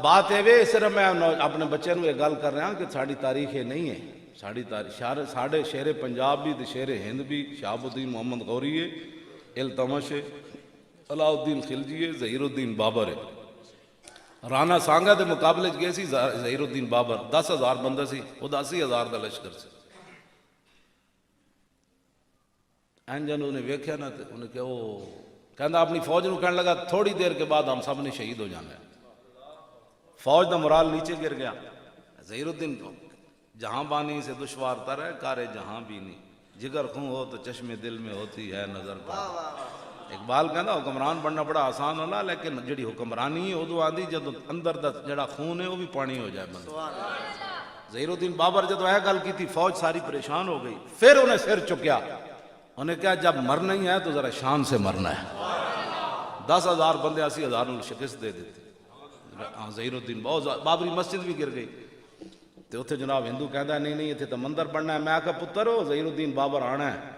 بات ہے وے صرف میں اپنے بچے نو یہ گل کر رہا ہوں کہ ساڑی تاریخ یہ نہیں ہے ساڑی تاریخ ساڑھے شیر پنجاب بھی تے شیر ہند بھی شہاب الدین محمد غوری ہے التمش ہے علاء الدین خلجی ہے ظہیر الدین بابر ہے رانا سانگا دے مقابلے گئے سی ظہیر الدین بابر 10,000 بندہ سی وہ 80,000 دا لشکر سی این جن انہیں ویکھیا نا انہیں کہ وہ کہنا اپنی فوج نو کہنے لگا تھوڑی دیر کے بعد ہم سب نے شہید ہو جانا ہے فوج دا مرال نیچے گر گیا ظہیر الدین جہاں بانی سے دشوار تر ہے کارے جہاں بھی نہیں جگر خون ہو تو چشم دل میں ہوتی ہے نظر پر اقبال کہنا حکمران بننا بڑا آسان ہونا لیکن جڑی حکمرانی ہے ادو آندھی جدو اندر دا جڑا خون ہے وہ بھی پانی ہو جائے بندہ ظہیر الدین بابر جدو اے گل کی تھی فوج ساری پریشان ہو گئی پھر انہیں سر چکیا انہیں کہا جب مرنا ہی ہے تو ذرا شان سے مرنا ہے 10,000 بندے 80,000 نے شکست دے دیتے ظہیر الدین بابری مسجد بھی گر گئی تو اتنے جناب ہندو کہندا نہیں اتنے تو مندر بننا ہے میں کہا پتر ہو ظہیر الدین بابر آنا ہے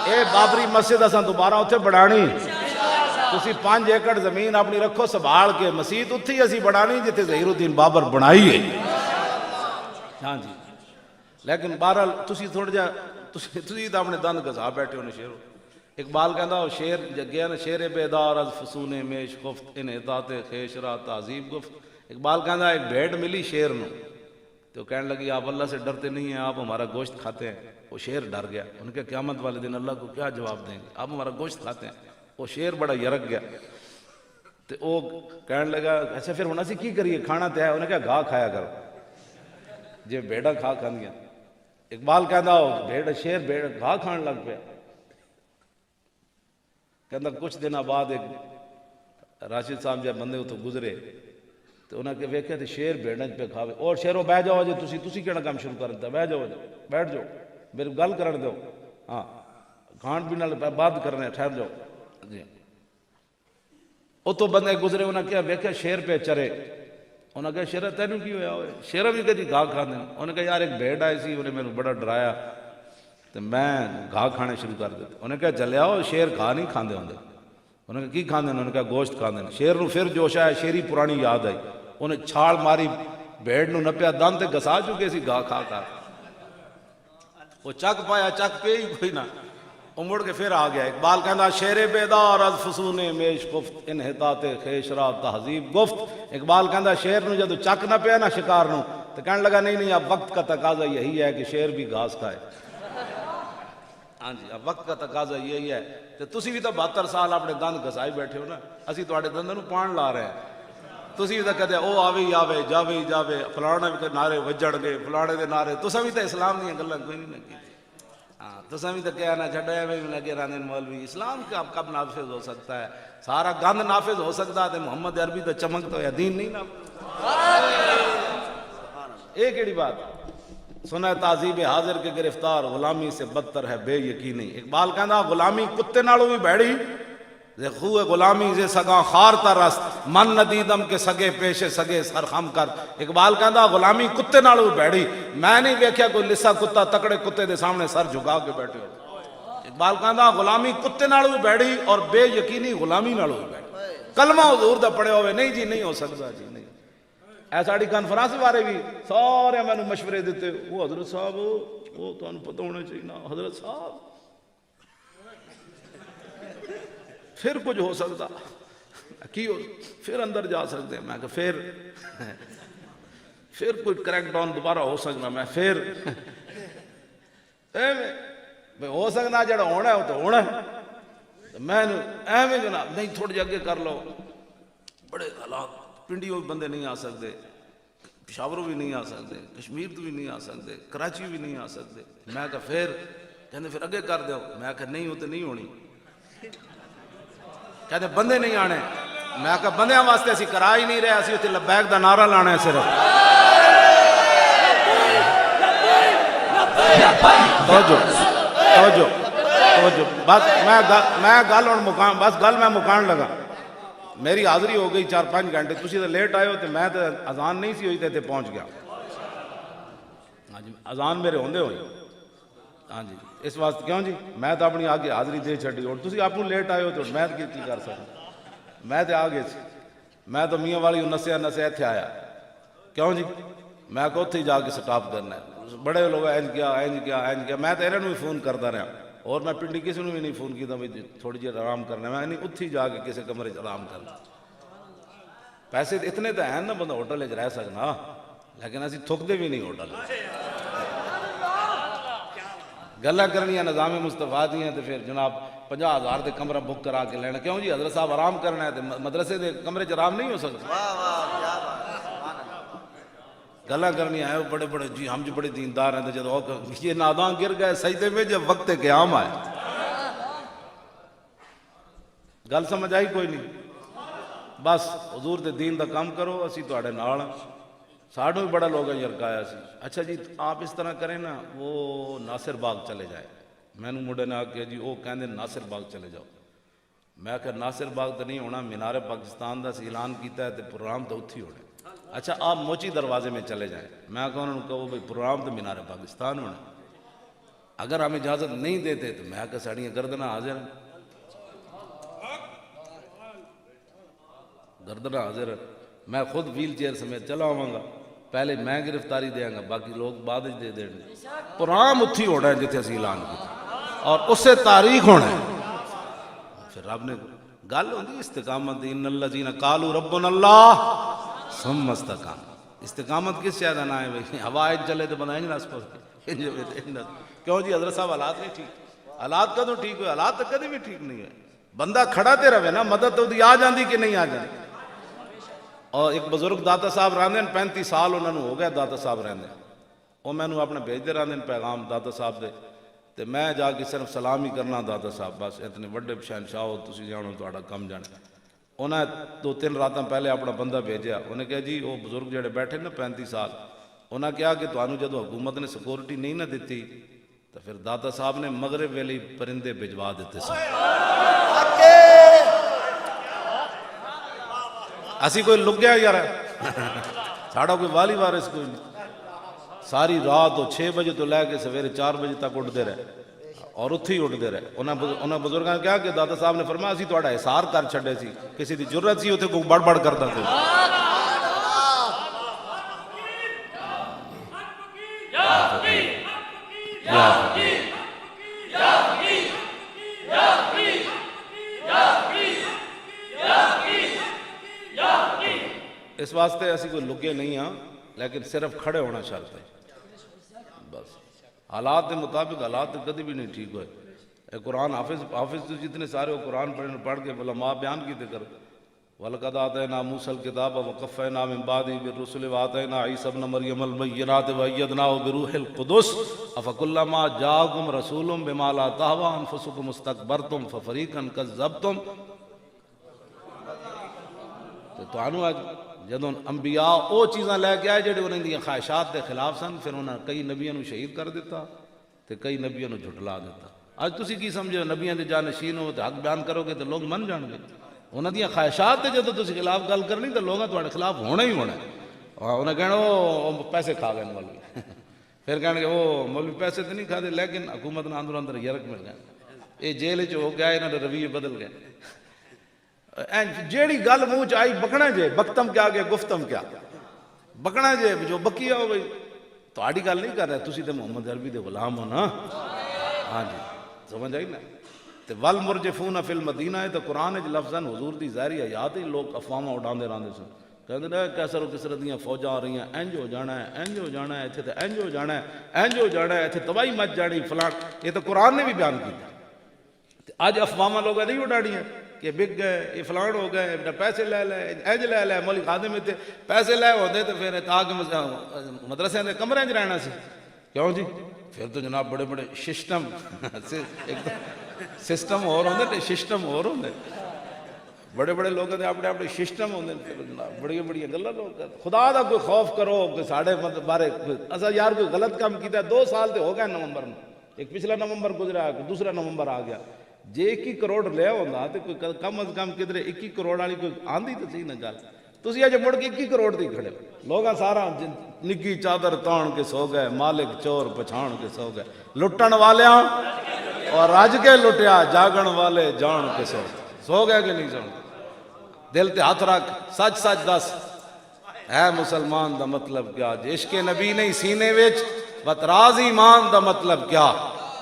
اے بابری مسجد اساں دوبارہ اتنے بڑھانی تسی 5 ایکڑ زمین اپنی رکھو سنبھال کے مسجد اتھی ہی اسی بڑھانی جتے ظہیر الدین بابر بنائی ہے ہاں جی لیکن بہرحال تسی تھوڑا جا تسی تو اپنے دند گزا بیٹھے ہونے شیر اقبال کہندا شیر گیا نا شیر بیدار از فسون میش خفت ان اطاعت خیش را تعظیم گفت اقبال کہندا ایک بھیڑ ملی شیر نو تو کہنے لگی آپ اللہ سے ڈرتے نہیں ہیں آپ ہمارا گوشت کھاتے ہیں وہ شیر ڈر گیا ان کے قیامت والے دن اللہ کو کیا جواب دیں گے آپ ہمارا گوشت کھاتے ہیں وہ شیر بڑا یرک گیا تو وہ کہنے لگا اچھا پھر ہونا سی کی کریے کھانا تو ہے انہیں کہا گھا کھایا کرو جی بھیڑا کھا کھان گیا اقبال کہندا بھیڑ شیر بھیڑ گھا کھان لگ پیا کہندا کچھ دن بعد ایک راشد صاحب جب بندے تو گزرے تو انہیں کہ ویکھے تو شیر بھیڑن پہ کھاوے اور شیرو بہ جاؤ جی تسی کہنا کام شروع کر دیتا بہ جاؤ بیٹھ جاؤ میرے گل کرن دو ہاں کھان پینے والے بات کرنے ٹھہر جاؤ جی وہ تو بندے گزرے انہیں کہا ویکھے شیر پہ چرے انہیں کہا شیرہ تینوں کی ہویا ہوئے شیرہ بھی کہا گھا کھانے انہیں کہا یار ایک بھیڑ آئی سی انہیں میرے بڑا ڈرایا تو میں گھا کھانے شروع کر دیتا انہیں کہا چلے آؤ شیر گھا نہیں کھاندے ہوندے انہیں کہا کی کھاندے انہوں نے کہا گوشت کھاندے شیر نو پھر جوش آیا شیری پرانی یاد آئی انہیں چھال ماری بھیڑ نو نپیا دن تے گسا چکے سی گاہ کھا کر. وہ چک پایا چک پہ ہی کوئی نہ, وہ مڑ کے پھر آ گیا. اقبال کہنا شیر بیدار از فسون میش گفت انحطاط خیش را تہذیب گفت. اقبال کہنا شیر نو جدو چک نہ پیا نا شکار نو تو کہنے لگا نہیں اب وقت کا تقاضا یہی ہے کہ شیر بھی گھاس کھائے. ہاں جی اب وقت کا تقاضا یہی ہے. تو تسی بھی تو 72 سال اپنے دند گسائی بیٹھے ہو نا, اسی تواڈے دنداں نو پان لا رہے ہیں. تسی بھی تو کہتے او آوے ہی آوے جاوے ہی جاوے, فلانے کے نعرے وجڑ گئے, فلانے دے نعرے. تساں بھی تو اسلام دی گلاں کوئی نہیں لگی. ہاں تساں بھی تو کہیا نا چھڈے میں لگے رہندے مولوی. اسلام کا کب نافذ ہو سکتا ہے؟ سارا گند نافذ ہو سکتا ہے تے محمد عربی تو چمک تو ہے, دین نہیں نافذ. یہ کیڑی بات؟ سنا تعذیب حاضر کے گرفتار غلامی سے بدتر ہے بے یقینی. اقبال کہنا غلامی کتے نالوں بھی بھڑی خوہ غلامی سے سگاں خار ترست من ندیدم کے سگے پیشے سگے سر خم کر. اقبال کہندا غلامی کتے نالوں بھی بھڑی, میں نہیں ویکھیا کوئی لسا کتا تکڑے کتے دے سامنے سر جھکا کے بیٹھے ہو. اقبال کہندا غلامی کتے نالوں بھی بھڑی اور بے یقینی غلامی نالوں بھی بھڑی. کلمہ حضور دا پڑھے ہوئے نہیں جی نہیں ہو سکتا جی نہیں. اے ساڑی کانفرنس بارے بھی سارے میں نے مشورے دیتے, وہ حضرت صاحب وہ تانوں پتہ ہونا چاہیے نا حضرت صاحب پھر کچھ ہو سکتا کی ہو, پھر اندر جا سکتے ہیں. میں کہ پھر کوئی کریک ڈاؤن دوبارہ ہو سکنا. میں پھر ہو سکنا جڑا ہونا ہے وہ تو ہونا ہے. میں ایویں جناب نہیں تھوڑی جی اگے کر لو. بڑے حالات پنڈیوں بندے نہیں آ سکتے, پشاوروں بھی نہیں آ سکتے, کشمیر تو بھی نہیں آ سکتے, کراچی بھی نہیں آ سکتے. میں کہ پھر کہتے پھر اگے کر دیو. میں کہ نہیں وہ تو نہیں ہونی. کہتے بندے نہیں آنے. میں کہا بندیاں واسطے اسی کرا ہی نہیں رہے, اسی اتنے لبیک دا نعرہ لانا ہے صرف. توجہ بس میں گل ہوں مکان, بس گل میں مکان لگا. میری حاضری ہو گئی 4-5 گھنٹے, تسی تو لیٹ آئے ہو تو میں تو اذان نہیں سی ہوئی تے پہنچ گیا. ہاں جی اذان میرے ہوندے ہوئی. ہاں جی اس واسطے کیوں جی میں تو اپنی آگے حاضری دے چھڑی, اور تسی آپ لیٹ آئے ہو تو میں کی کر سکتا. میں تو آگے سی, میں تو میاں والی نسیا اتنے آیا. کیوں جی میں کہ اتنے جا کے سٹاپ کرنا ہے. بڑے لوگ اینج کیا. میں تو انہوں بھی فون کرتا رہا, اور میں پنڈی کسی نے بھی نہیں فون کیا بھی تھوڑی جی آرام کرنا. میں نہیں اتھی جا کے کسی کمرے آرام کرنا. پیسے اتنے تو ہیں نا بندہ ہوٹل رہ سکنا, لیکن اسی تھکتے بھی نہیں ہوٹل. گلا کرنی نظام مصطفیٰ دیا تو پھر جناب 50,000 دے کمرہ بک کرا کے لینا. کیوں جی حضرت صاحب آرام کرنا ہے تو مدرسے دے کمرے آرام نہیں ہو سکتا. گلا کرنی ہے بڑے بڑے جی ہم جو بڑے دیندار ہیں. جب یہ ناداں گر گئے سجدے میں جب وقت قیام آئے. گل سمجھ آئی کوئی نہیں؟ بس حضور دے دین دا کام کرو, اسی تواڈے نال. ساڑھوں بھی بڑا لوگوں یرکایا سی. اچھا جی آپ اس طرح کریں نا, وہ ناصر باغ چلے جائے. میں نے مڈے نے آکے جی وہ کہندے ناصر باغ چلے جاؤ. میں کہ ناصر باغ تو نہیں ہونا, مینار پاکستان دا اعلان کیتا ہے تو پروگرام تو اتھی ہونے. اچھا آپ موچی دروازے میں چلے جائیں. میں کہ انہوں نے کہو بھائی پروگرام تو مینار پاکستان ہونا. اگر ہم اجازت نہیں دیتے تو میں کہ ساڑیاں گردناں حاضر ہیں, گردناں حاضر. میں خود ویل چیئر سمیت چلا آواں گا. پہلے میں گرفتاری دیا گا, باقی لوگ بعد دے دیں. پروگرام اتھی ہونا ہے جتنے اسی اعلان کیا, اور اس سے تاریخ ہونا ہے. پھر رب نے گل ہوندی استقامت. ان الذین قالوا ربنا اللہ ثم استقاموا. استقامت کس شے دا نام ہے بھائی؟ ہوا چلے تو بنائیں گے نا اس پر. کیوں جی حضرت صاحب حالات نہیں ٹھیک. حالات کدوں ٹھیک ہوئے؟ حالات تو کدی بھی ٹھیک نہیں ہے. بندہ کھڑا تے رہے نا, مدد تو آ جاندی کہ نہیں آ جاندی. اور ایک بزرگ داتا صاحب رہندے 35 سال انہوں نے ہو گیا داتا صاحب رہندے. وہ میں نے اپنے بھیجتے رہندے پیغام داتا صاحب دے, تے میں جا کے صرف سلام ہی کرنا داتا صاحب. بس اتنے بڑے شہنشاہ ہو تسی جانو تہاڈا کم جانا. انہیں 2-3 راتاں پہلے اپنا بندہ بھیجیا. انہیں کہا جی وہ بزرگ جڑے بیٹھے نا 35 سال, انہیں کہا کہ تانوں جدو حکومت نے سیکورٹی نہیں نہ دیتی تو پھر داتا صاحب نے مغرب ویلی پرندے بھجوا دیتے سن. اسی کوئی لگ گیا یار, ساڑا کوئی والی وارث کوئی نہیں. ساری رات 6 بجے تو لے کے سویرے 4 بجے تک اٹھتے رہے, اور اتھی ہی اٹھتے رہے. انہیں بزرگاں نے کہا کہ داتا صاحب نے فرمایا اسی تہاڈا حصار کر چھڈے سی, کسی دی جرت سی اتنے کوئی بڑ بڑ کرتا تھا. فقیر یا فقیر اس واسطے اسی کوئی لگے نہیں ہاں، لیکن صرف کھڑے ہونا شرط ہے بس۔ حالات کے مطابق حالات کدی بھی نہیں ٹھیک ہوئے۔ اے قرآن حافظ تو جتنے سارے وہ قرآن پڑھ کے علماء بیان کیتے کر وَلَقَدْ آتَيْنَا مُوسَى الْكِتَابَ وَقَفَّيْنَا مِن بَعْدِهِ بِالرُّسُلِ وَآتَيْنَا عِيسَى ابْنَ مَرْيَمَ الْبَيِّنَاتِ وَأَيَّدْنَاهُ بِرُوحِ الْقُدُسِ أَفَكُلَّمَا جَاءَكُمْ رَسُولٌ بِمَا لَا تَهْوَىٰ أَنفُسُكُمُ اسْتَكْبَرْتُمْ فَفَرِيقًا كَذَّبْتُمْ۔ تو تانوں اج جدوں انبیاء او چیزاں لے کے آئے جڑے انہاں دی خواہشات دے خلاف سن، پھر انہاں کئی نبیاں نو شہید کر دیتا تے کئی نبیاں نو جھٹلا دیتا۔ اج تسی کی سمجھو نبیاں دے جانشین ہو تے حق بیان کرو گے تے لوگ من جان گے۔ انہاں دی خواہشات تے جدوں تسی خلاف گل کرنی تے لوگاں تہاڈے خلاف ہونا ہی ہونا ہے۔ انہاں کہنا او پیسے کھا گئے مولوی، پھر کہن گے او مولوی پیسے تے نہیں کھادے لیکن حکومت نے اندر اندر یرک مل گئے، اے جیل وچ ہو گیا، انہاں دے رویے بدل گئے۔ جیڑی گل منہ چ آئی بکنا جے، بکتم کیا گیا گفتم کیا، بکنا جے جو بکیا ہو بھائی تہاڈی گل نہیں کر رہا، تسی تے محمد عربی دے غلام ہو نا۔ ہاں جی سمجھ آئی نا۔ تے والمرجفون فی المدینہ ہے تو قرآن وچ لفظاً حضور دی ظاہری حیات ہی لوگ افواہاں اڑاندے رہندے سن، کہندے نے کیسر و کسر دیاں فوجاں آ رہی ہیں، انج ہو جانا ہے، انج ہو جانا ہے، ایتھے تے انج ہو جانا ہے، انج ہو جانا ہے، ایتھے تباہی مچ جانی فلاں۔ یہ تو قرآن نے بھی بیان کیتا۔ اج افواہاں لوگاں نہیں اڑاڑیاں کہ بک گئے، یہ فلان ہو گئے، پیسے لے لے، انج لے لے، مولوی خادم تے پیسے لے ہوندے تے پھر تاکہ مدرسے دے کمرے وچ رہنا سی، کیوں جی؟ پھر تو جناب بڑے بڑے سسٹم اور ہوندے تے سسٹم اور ہوندے، بڑے بڑے لوگوں دے اپنے اپنے سسٹم ہوندے، جناب بڑی بڑی گلاں لوگ۔ خدا دا کوئی خوف کرو کہ ساڈے بارے اسا یار کوئی غلط کام کیتا ہے، 2 سال تے ہو گئے نومبر میں، ایک پچھلا نومبر گزرا، دوسرا نومبر آ گیا، جے 21 کروڑ لیا ہوندا تے کوئی کم از کم کدھر 21 کروڑ والی کوئی آندی تے صحیح نہ گل۔ تسی اج مڑ کے 21 کروڑ دی کھڑے لوگاں سارا نکی چادر تان کے سو گئے، مالک چور پچھان کے سو گئے، لٹن والیاں اور رج کے لٹیا، جاگن والے جان کے سو گئے کہ نہیں سو؟ دل تے ہاتھ رکھ، سچ سچ دس، ہے مسلمان دا مطلب کیا؟ جے عشق نبی نہیں سینے وچ وتراز ایمان دا مطلب کیا؟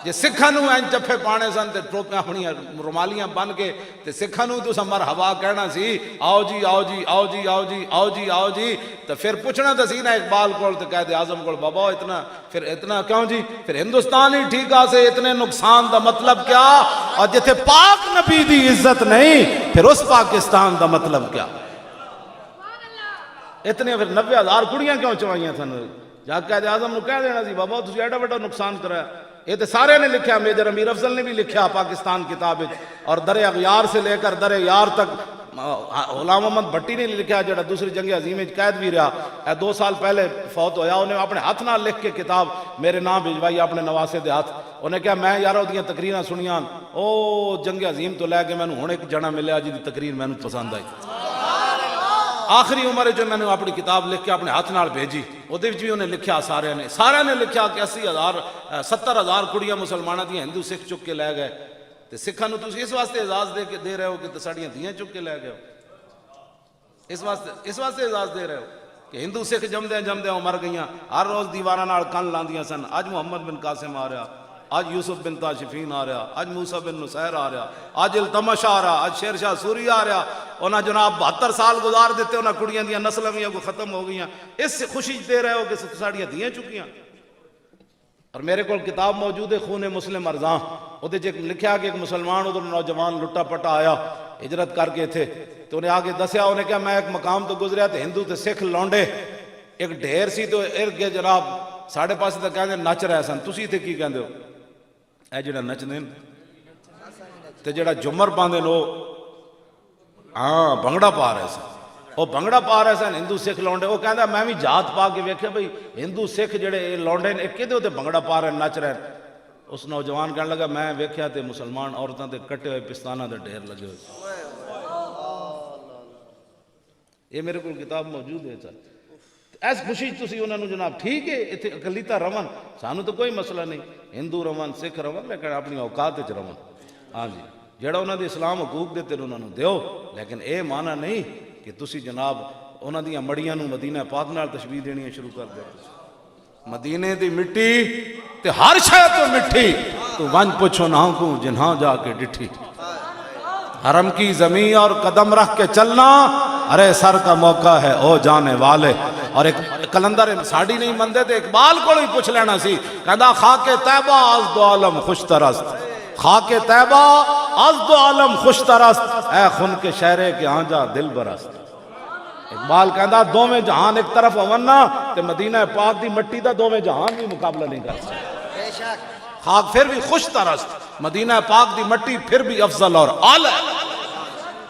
جے سکھاں نو این چپے پانے سن تے ٹوپیاں اپنی رومالیاں بن کے تے سکھاں نو تساں مرحبا کہنا سی، آؤ جی آؤ جی آؤ جی آؤ جی آؤ جی آؤ جی، تے پھر پوچھنا تے سی نا اقبال کول تے قائد اعظم کول، بابا اتنا پھر اتنا کیوں جی؟ پھر ہندوستان ہی ٹھیک آسے اتنے نقصان دا مطلب کیا؟ اور جتھے پاک نبی دی عزت نہیں پھر اس پاکستان دا مطلب کیا؟ اتنے پھر 90,000 کڑیاں کیوں چوائیاں سن؟ جا قائد اعظم نو کہہ دینا سی بابا تسی ایڈا بڑا نقصان کرایا۔ یہ تو سارے نے لکھا، میجر امیر افضل نے بھی لکھا پاکستان کتاب، اور در اغیار سے لے کر در یار تک غلام محمد بھٹی نے لکھا جڑا دوسری جنگ عظیم قید بھی رہا، 2 سال پہلے فوت ہویا، انہیں اپنے ہاتھ نہ لکھ کے کتاب میرے نام بھیجوائی اپنے نواسے دے ہاتھ۔ انہیں کہا میں یارو دیاں تقریراں سنیاں، او جنگ عظیم تو لے کے میں نے ایک جنا ملیا جی دی تقریر میں نے پسند آئی، آخری عمر جو میں نے اپنی کتاب لکھ کے اپنے ہاتھ نال بھیجی، وہ بھی انہیں لکھیا، سارے نے لکھیا کہ 70,000 کڑیاں مسلمانہ دیاں ہندو سکھ چک کے لے گئے، تے سکھاں نو تسی اس واسطے اعزاز دے رہے ہو کہ ساڈیاں دھیاں چک کے لے گئے ہو، اس واسطے اعزاز دے رہے ہو کہ ہندو سکھ جمدیاں مر گئیاں، ہر روز دیواراں نال کن لاندیاں سن، اج محمد بن قاسم آ رہا، آج یوسف بن تاشفین آ رہا، آج موسیٰ بن نصیر آ رہا، آج التمش آ رہا، آج شیر شاہ سوری آ رہا، انہاں جناب 72 سال گزار دیتے، انہاں کڑیاں دیاں نسلیں بھی کو ختم ہو گئیاں، اس سے خوشی دے رہے ہو کہ ساڑیاں دیاں چکیاں۔ اور میرے کو کتاب موجود ہے خون مسلم ارزاں، وہ دے لکھیا کہ ایک مسلمان ادھر نوجوان لٹا پٹا آیا ہجرت کر کے تھے، تو انہیں آگے دسیا، انہیں کہا میں ایک مقام تو گزریا تو ہندو تے سکھ لونڈے ایک ڈھیر سی تو ارد گئے جناب ساڑھے پاسے تک کہندے نچ رہے سن، تسی تے کی کہندے ہو؟ اے جڑا نچ دین تے جڑا جمر پاندے نو بھنگڑا پا رہے سن، وہ بھنگڑا پا رہے سن ہندو سکھ لونڈے، وہ کہندا میں بھی جات پا کے ویکھیا بھئی ہندو سکھ جڑے لونڈے نے کدے ہوتے بھنگڑا پا رہے نچ رہے۔ اس نوجوان کہنے لگا میں ویکھیا تے مسلمان عورتاں تے کٹے ہوئے پستاناں دے ڈھیر لگے ہوئے، یہ میرے کو کتاب موجود ہے۔ ایس خوشی تسی انہوں نے جناب ٹھیک ہے اتنے اقلیتاں رون، سانو تو کوئی مسئلہ نہیں، ہندو رون سکھ رون، لیکن اپنی اوقات وچ رون، ہاں جی جڑا انہوں نے اسلام حقوق دیتے انہوں نے دیو، لیکن اے معنی نہیں کہ تسی جناب انہوں نے مڑیاں نو مدینہ پاک نال تشبیہ دینی شروع کر دے۔ مدینے دی مٹی تے ہر شے تو مٹھی تو ونج پوچھو نہ کو جنہاں جا کے ڈٹھی حرم کی زمین اور قدم رکھ کے چلنا ارے سر کا موقع ہے او جانے والے اور ایک کلندر ساڑی نہیں مندے تے اقبال کو ہی پوچھ لینا سی کہندا خاک طیبہ از دو عالم خوش ترست خاک طیبہ از دو عالم خوش ترست اے خن کے شہرے کے ہاں جا دل برست اقبال کہندا دوویں جہان ایک طرف ہونا تے مدینہ پاک دی مٹی دا دوویں جہان بھی مقابلہ نہیں کر سکتے بے شک خاک پھر بھی خوش ترست مدینہ پاک دی مٹی پھر بھی افضل اور اعلی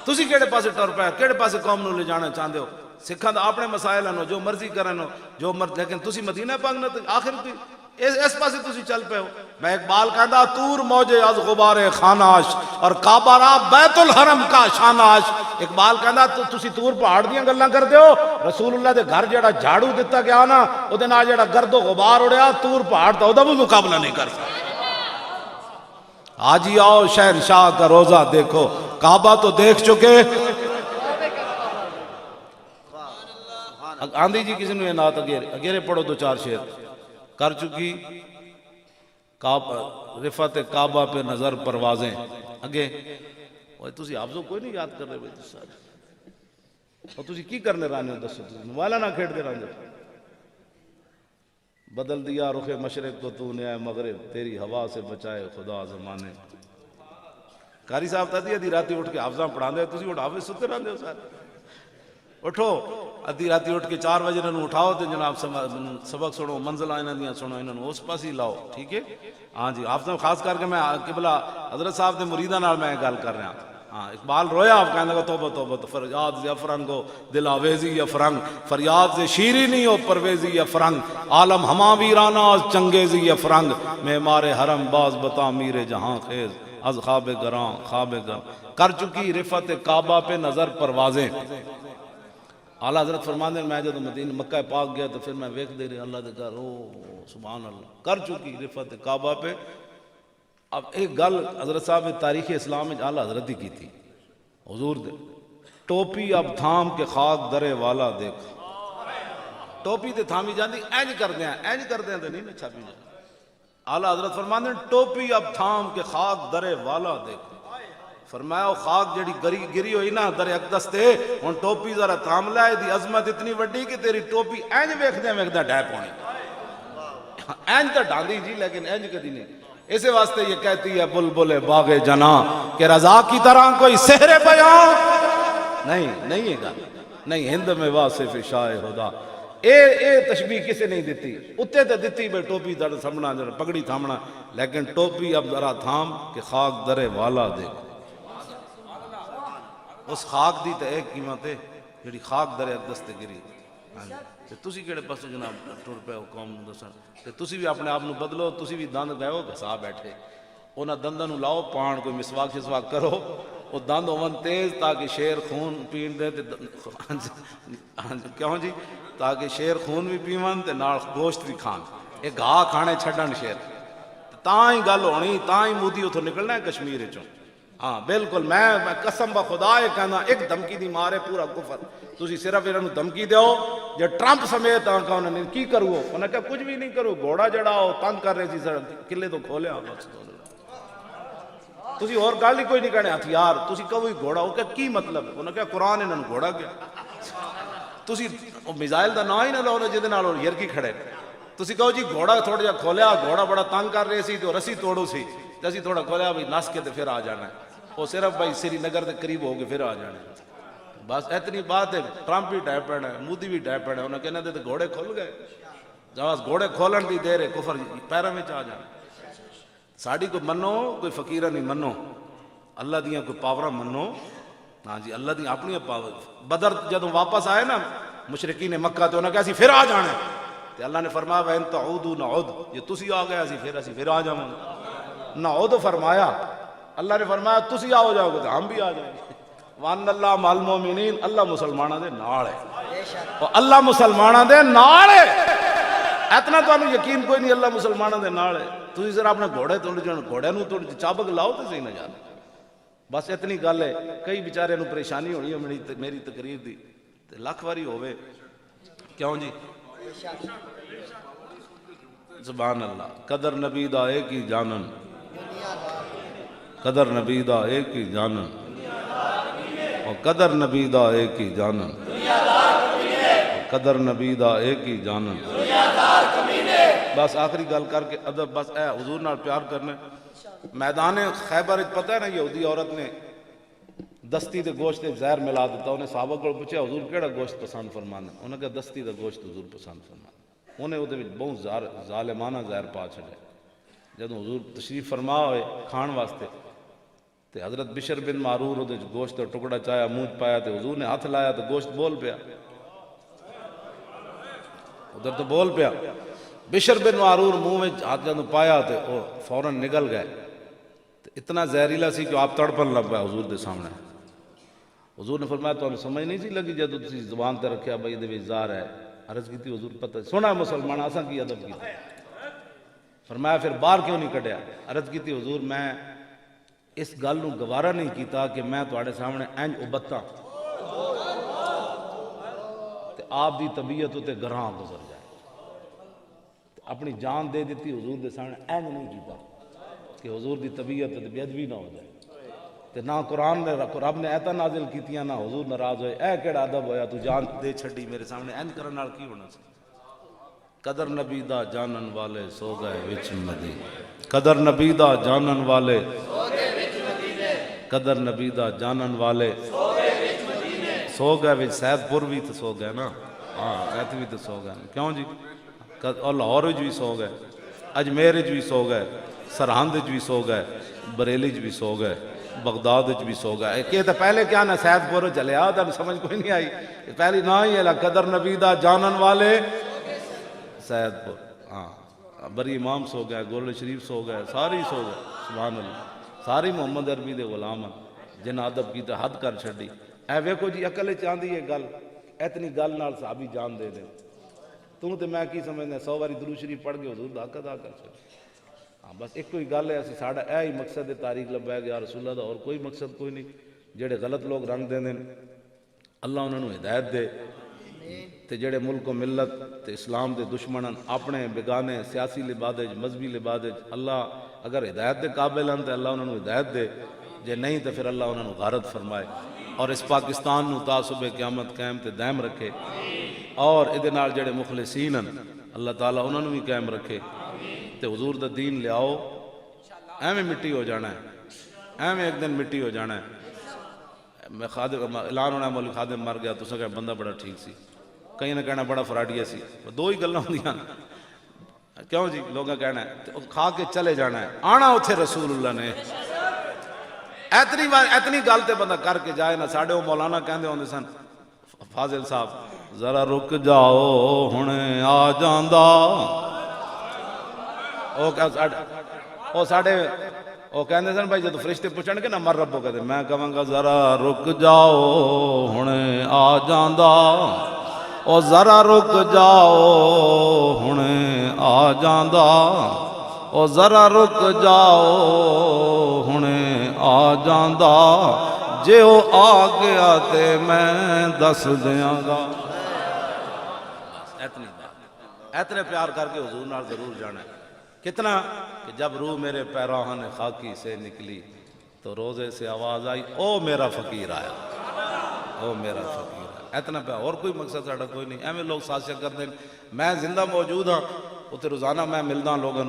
تسی کیڑے پاسے ٹر پے کیڑے پاسے قوم نو لے جانا چاہندے ہو سکھاں دا اپنے مسائل ہیں جو مرضی کرن جو لیکن تسی مدینہ پاک نہ آخر کوئی اس پاسے تسی چل پے ہو میں اقبال کہندا تور موجے از غبار خاناش اور کعبہ را بیت الحرم کا شاناش اقبال کہندا تسی تور پہاڑ دیاں گلاں کردے ہو رسول اللہ دے گھر جڑا جھاڑو دتا گیا نا او دے نال جڑا گرد و غبار اڑیا تور پہاڑ دا او دا بھی مقابلہ نہیں کر سکتا آج ہی آؤ شہنشاہ کا روزہ دیکھو کعبہ تو دیکھ چکے آندھی جی کسی نے نات اگیرے پڑھو دو چار شعر کر چکی رفعت کعبہ پہ نظر پروازیں اگے تسی حافظوں کوئی نہیں یاد کر رہے بھائی تسی سارے اور تسی کی کرنے رانے ہو دسو تسی موبائلہ نہ کھیڑ دے رانے بدل دیا رخ مشرق کو تو نے اے مغرب تیری ہوا سے بچائے خدا زمانے قاری صاحب تا دی ادھی راتی اٹھ کے حافظاں پڑھا دے تسی اٹھ حافظ ستے رانے ہو سارے اٹھو ادھی راتی اٹھ کے 4 بجے انہوں اٹھاؤ تو جناب سبق سنو منزل آئینہ دیا سنو انہوں اس پاس ہی لاؤ ٹھیک ہے ہاں جی آپ سے خاص کر کے میں قبلہ حضرت صاحب دے مریدہ نال میں گل کر رہا ہاں اقبال رویا آپ کہنے لگا توبہ توبہ تو فریاد سے افرنگ ہو دل آویزی یا فرنگ فریاد سے شیری نہیں ہو پرویزی یا فرنگ عالم ہما ویرانہ از چنگیزی یا فرنگ معمار حرم باز بتا میر جہاں خیز از خواب گراں خواب گراں کر چکی رفعت کعبہ پہ نظر پروازیں اعلیٰ حضرت فرماندے میں جب مدینہ مکہ پاک گیا تو پھر میں ویکھ دے رہے اللہ دے گھر سبحان اللہ کر چکی رفعت کعبہ پہ اب ایک گل حضرت صاحب تاریخ اسلام میں اعلیٰ حضرت ہی کی تھی حضور دے ٹوپی اب تھام کے خاک درے والا دیکھ ٹوپی تے تھامی جاندی اینج کر دیں تو نہیں میں چھاپی جاندی اعلیٰ حضرت فرماندے ٹوپی اب تھام کے خاک درے والا دیکھ فرمایا خاک جڑی گری ہوئی نا در اقدس تے ان ٹوپی ذرا تھام لائے دی عظمت اتنی وڈی کہ تیری ٹوپی اینج ویکھ دے ڈیپ ہونی اینج تا ڈاندی جی لیکن اینج کدی نہیں اسے واسطے یہ کہتی ہے بلبل باغ جنا کہ رضا کی طرح کوئی سحر بیان نہیں ہے گا نہیں ہند میں واصف شاہ خدا اے تشبیہ کسے نہیں دیتی اتے تے دیتی بے ٹوپی در سامنا پگڑی تھامنا لیکن ٹوپی اب ذرا تھام کہ خاک درے والا دیکھ اس خاک دی تے ایک قیمت ہے جڑی خاک در اقدس تے گری تے تسی کیڑے پاسے جناب ٹر پے ہو قوم دسن تے تسی بھی اپنے آپ نو بدلو تسی بھی دند گئے ہو گھسا بیٹھے انہاں دنداں نو لاؤ پان کوئی مسواک شسواک کرو وہ دند ہون تیز تاکہ شیر خون پین دے تے کیوں جی تاکہ شیر خون بھی پیون تے نال گوشت بھی کھان اے گھا کھانے چھڈن شیر تاں ہی گل ہونی تاں ہی مودی اتھوں نکلنا ہے کشمیر وچوں ہاں بالکل میں قسم بخدا یہ کہنا ایک دھمکی دی مارے پورا کفر تسی صرف انہوں دھمکی دیو جو ٹرمپ سمیت آنکھا انہوں نے کی کرو انہوں نے کہا کچھ بھی نہیں کرو گھوڑا جڑا ہو تنگ کر رہے سی سر قلعے تو کھولے آپ تسی اور گل ہی کوئی نہیں کہنے ہتھیار تسی کہو گھوڑا ہو کہ کی مطلب انہوں نے کہا قرآن انہوں نے گھوڑا کیا تسی میزائل دا نا ہی نہ لو جدے نال یرکی کھڑے تسی کہو جی گھوڑا تھوڑا جا کھولیا گھوڑا بڑا تنگ کر رہے سی تو رسی توڑو سی تو اسی تھوڑا کھولیا بھائی نس کے پھر آ جانا ہے وہ صرف بھائی سری نگر کے قریب ہو کے پھر آ جانے بس اتنی بات ہے ٹرمپ بھی ڈائپ پڑنا ہے مودی بھی ڈائپ پڑنا ہے انہیں کہنا دے تو گھوڑے کھل گئے جب گھوڑے کھولن دی دیر ہے کفر پیروں میں آ جانا ساڑی کوئی منو کوئی فقیرہ نہیں منو اللہ دیاں کوئی پاورہ منو ہاں جی اللہ دیاں اپنی پاور بدر جدوں واپس آئے نا مشرکین مکہ تو انہیں کہا سی پھر آ جانے تو اللہ نے فرمایا وَإِن تَعُودُوا نَعُودُ یہ تسی آ گیا سی پھر آ جاؤں نعود فرمایا اللہ نے فرمایا تسی آؤ جاؤ گے تو ہم بھی آ جائیں گے وَأَنَّ اللَّهَ مَعَ الْمُؤْمِنِينَ اللہ مسلمانہ دے نال ہے اللہ مسلمانہ دے نال ہے اتنا تو انہوں یقین کوئی نہیں اللہ مسلمانہ دے نال ہے تسی ذرا اپنے گھوڑے توڑ جان گھوڑے نو توڑ چابک لاؤ تو صحیح نہ جانے بس اتنی گل ہے کئی بیچارے نو پریشانی ہونی ہے میری تقریر دی لاکھ واری ہوئے کیوں جی سبحان اللہ. قدر نبی دا ایک ہی جانن, قدر نبی دا ایک ہی جانن, اور قدر نبی دا ایک ہی جانن, قدر نبی دا ایک ہی جانن. بس آخری گل کر کے ادب, بس اے حضور نال پیار کرنے. میدان خیبر پتہ ہے نا, یہودی عورت نے دستی دے گوشت زہر ملا دیتا. انہیں صحابہ کو پوچھا حضور کیڑا گوشت پسند فرمانا؟ انہوں نے کہا دستی دا گوشت حضور پسند فرمانا. انہیں وہ بہت ظالمانہ زہر پا چھڑے. جب حضور تشریف فرما ہوئے کھان واسطے تے حضرت بشر بن معرور وہ گوشت ٹکڑا چایا منہ پایا تے حضور نے ہاتھ لایا تو گوشت بول پیا, ادھر تو بول پیا. بشر بن معرور منہ میں ہاتھ جب پایا تے وہ فوراً نگل گئے. اتنا زہریلا سی کہ آپ تڑپن لگ پایا حضور دے سامنے. حضور نے فرمایا تو سمجھ نہیں سی لگی جب تسی زبان تے رکھیا بھائی دے زہر ہے. عرض کی تھی حضور پتہ سونا مسلمان آساں کی ادب کی. فرمایا پھر باہر کیوں نہیں کٹیا؟ عرض کی تھی حضور میں اس گل نو گوارا نہیں کیتا کہ میں تواڈے سامنے انج ابتاں تے آپ دی طبیعت تے گراں گزر جائے. اپنی جان دے دیتی حضور دے سامنے انج نہیں کیتا کہ حضور دی طبیعت تے بے ادبی نہ ہو جائے. تے نہ قرآن نے رب نے ایتاں نازل کیتیاں نہ حضور ناراض ہوئے. اے کیڑا ادب ہویا تو جان دے چھڈی میرے سامنے انج کرن نال کی ہونا سی؟ قدر نبی دا جانن والے سو گئے وچ مدینے. قدر نبی دا جانن والے سو گئے وچ مدینے. قدر نبی دا جانن والے سو گئے وچ مدینے. سو گئے وچ سید پور بھی تو سو گئے نا. ہاں ایت بھی تو سو گئے. کیوں جی؟ اور لاہور وچ بھی سو گئے, اجمیر وچ بھی سو گئے, سرہند وچ بھی سو گئے, بریلی وچ بھی سو گئے, بغداد وچ بھی سو گئے. کہ تو پہلے کیا نہ سید پور چلے آ تو سمجھ کوئی نہیں آئی. پہلی نہ ہی ہے قدر نبی دا جانن والے سید پور. ہاں بری امام سو گئے, گولڈ شریف سو گئے, ساری سو گئے. سبحان اللہ. ساری محمد عربی دے غلام جن ادب کی حد کر چھڈی. اے ویکھو جی عقل چاندی ہے گل, اتنی گل نال صحابی جان دے دے. توں تے میں کی سمجھنا 100 باری درود شریف پڑھ کے حضور دا حق ادا کر چھڈ. ہاں بس ایک کوئی گل ہے, ساڈا اے ہی مقصد ہے تاریخ لبا گیا رسول اللہ دا, اور کوئی مقصد کوئی نہیں. جڑے غلط لوگ رنگ دے دین اللہ انہوں نے ہدایت دے. تے جڑے ملک و ملت تے اسلام دے دشمنن اپنے بگانے سیاسی لبادج مذہبی لبادج اللہ اگر ہدایت دے قابل ہیں تو اللہ انہوں نے ہدایت دے, جے نہیں تو پھر اللہ انہوں نے غارت فرمائے اور اس پاکستان نو تا صبح قیامت قائم تے دائم رکھے. اور ادھے نال جڑے مخلصین ہیں اللہ تعالیٰ انہوں نے بھی قائم رکھے. تے حضور دا دین لے آؤ, ایویں مٹی ہو جانا ہے, ایویں ایک دن مٹی ہو جانا ہے. میں خادم اعلان ہونا مولوی خادم مر گیا تو سکے بندہ بڑا ٹھیک سی, کہیں نہ کہنا بڑا فراڈیا سی. دو ہی گلاں ہوندیاں. کیوں جی لوگاں کہنا ہے کھا کے چلے جانا ہے, آنا اتھے رسول اللہ نے. اتنی گل تے بندہ کر کے جائے نا. ساڈے وہ مولانا کہندے ہوندے سن فاضل صاحب, ذرا رک جاؤ ہنے آ جاندا. وہ ساڈے وہ کہندے سن بھائی جدو فرشتے پوچھن گے نا مر ربو کہتے, میں کہاں گا ذرا رک جاؤ ہنے آ جاندا. او ذرا رک جاؤ ہنے آ جاندا. او ذرا رک جاؤ ہنے آ جاندا. جے او آ گیا تے میں دس دیاں گا. اتنے پیار کر کے حضور نال ضرور جانا ہے. کتنا کہ جب روح میرے پیراہن خاکی سے نکلی تو روزے سے آواز آئی او میرا فقیر آیا, او میرا فقیر آیا. اتنا پیار, اور کوئی مقصد ساڑا کوئی نہیں. ایویں لوگ سازشیں کرتے ہیں. میں زندہ موجود ہاں اتنے روزانہ میں ملدا لوگوں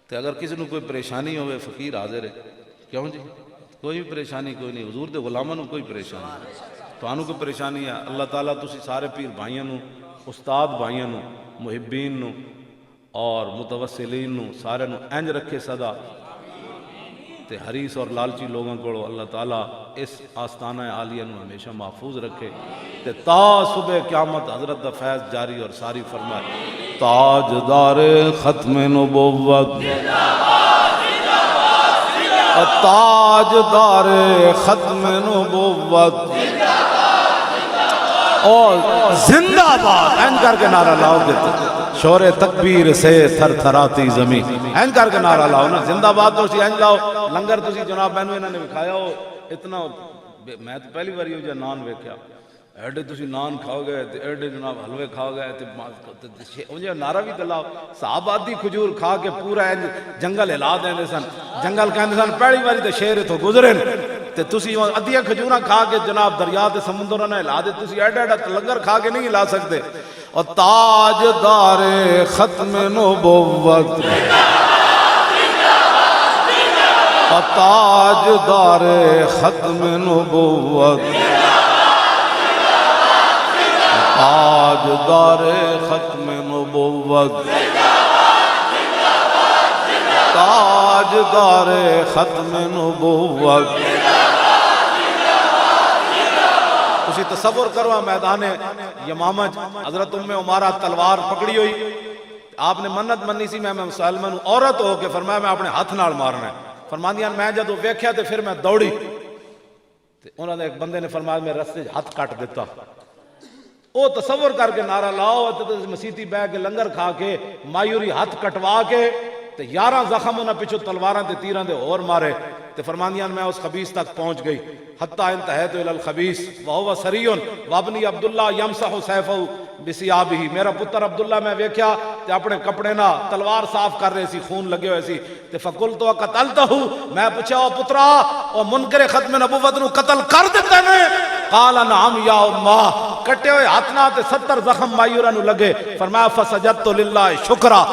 تے اگر کسی نے کوئی پریشانی ہوئے فقیر حاضر ہے. کیوں جی کوئی پریشانی کوئی نہیں. حضور دے غلاماں نوں کوئی پریشانی نہیں, تانوں کوئی پریشانی ہے. اللہ تعالیٰ تسی سارے پیر بھائیاں نوں, استاد بھائیاں نوں, محبین نوں اور متوسلین نوں سارے نوں انج رکھے صدا. تے حریص اور لالچی لوگوں کو اللہ تعالیٰ اس آستانہ عالیہ نوں ہمیشہ محفوظ رکھے. تے تا صبح قیامت حضرت دا فیض جاری اور ساری فرمائے. تاجدار ختم نبوت, تاجدار ختم نبوت اور زندہ باد این کر کے نعرہ لاؤ گے شور تکبیر سے تھر تھراتی زمین. این کر کے نعرہ لاؤ نا زندہ باد. تو اسی این لاؤ لنگر تسی جناب بہنوں انہوں نے کھایا ہو. اتنا میں تو پہلی بار یہ نان ویکھیا ایڈے تسی نان کھاؤ گئے تے ایڈے جناب حلوے کھاؤ گئے تے انجھے نعرہ بھی دلاؤ صحابہ آدھی کھجور کھا کے پورا جنگل ہلا دیں سن جنگل کہندے سن پہلی باری تے شیر تو گزرے تے تسی ادھیاں کھجوراں کھا کے جناب دریا تے سمندر نہ ہلا دے تسی ایڈا ایڈا لنگر کھا کے نہیں ہلا سکتے اور تاجدار ختم نبوت اور تاجدار ختم نبوت تاجدار ختم نبوت تاجدار ختم نبوت اسی تصور کرو میدان یمامہ حضرت ام عمارہ تلوار پکڑی ہوئی آپ نے منت منی سی میں مسلمان عورت ہو کے فرمایا میں اپنے ہاتھ نال مارنا ہے فرماندیاں میں جدو ویکھیا تے پھر میں دوڑی تے انہوں نے ایک بندے نے فرمایا میں رستے ہاتھ کٹ دیتا او تصور کر کے نعرہ لاؤ تے مسیتی بہ کے لنگر کھا کے مایوری ہاتھ کٹوا کے تے 11 زخم انہاں پیچھو تلواراں تے تیراں دے اور مارے تے فرماندیاں میں اس خبیث تک پہنچ گئی حتی انتہیت الی الخبیث وہو سریون وابنی عبداللہ یمسح سیفہ بسیابہ میرا پتر عبداللہ میں ویکھیا تے اپنے کپڑے نہ تلوار صاف کر رہے سی خون لگے ہوئے سی تے فقلتو قتلتہ میں پوچھا او پترا او منکر ختم نبوت نو قتل کر دیتے نے قال نعم یا امہ کٹے ہوئے ہاتھنا تے 70 زخم مایورہ نو لگے فرمایا فسجدت للہ شکرہ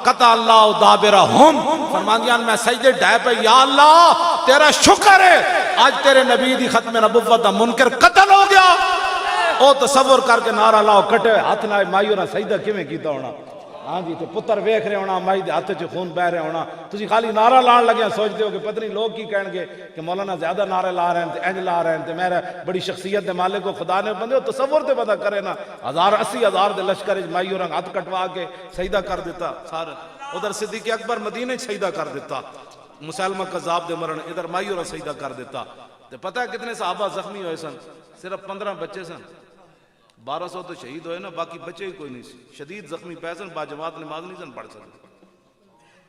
قطع اللہ دابرہم فرماندیان میں سجدے ڈھائے پہ یا اللہ تیرا شکر ہے آج تیرے نبی دی ختم نبوت دا منکر قتل ہو گیا او تصور کر کے نعرہ لاؤ کٹے ہوئے ہاتھ نہ مایورہ سجدہ کیویں کیتا ہونا ہاں جی تے پتر ویکھ رہے ہونا مائی دے ہاتھ چ خون بہ رہے ہونا تسی خالی نعرہ لان لگے سوچتے ہو کہ پتہ نہیں لوگ کی کہن گے کہ مولانا زیادہ نعرے لا رہے ہیں تے انج لا رہے ہیں تے میرا بڑی شخصیت دے مالک کو خدا نے بندے تصور تے پتہ کرے نا 80,000 دے لشکر وچ مایوراں ہاتھ کٹوا کے سجدہ کر دیتا سارا ادھر صدیق اکبر مدینے سجدہ کر دیتا مسلمہ کذاب دے مرن ادھر مایوراں سجدہ کر دیتا تے پتہ ہے کتنے صحابہ زخمی ہوئے سن صرف 15 بچے سن 1200 تو شہید ہوئے نا باقی بچے ہی کوئی نہیں شدید زخمی پیسن با جماعت نماز نہیں سن پڑھ سکتے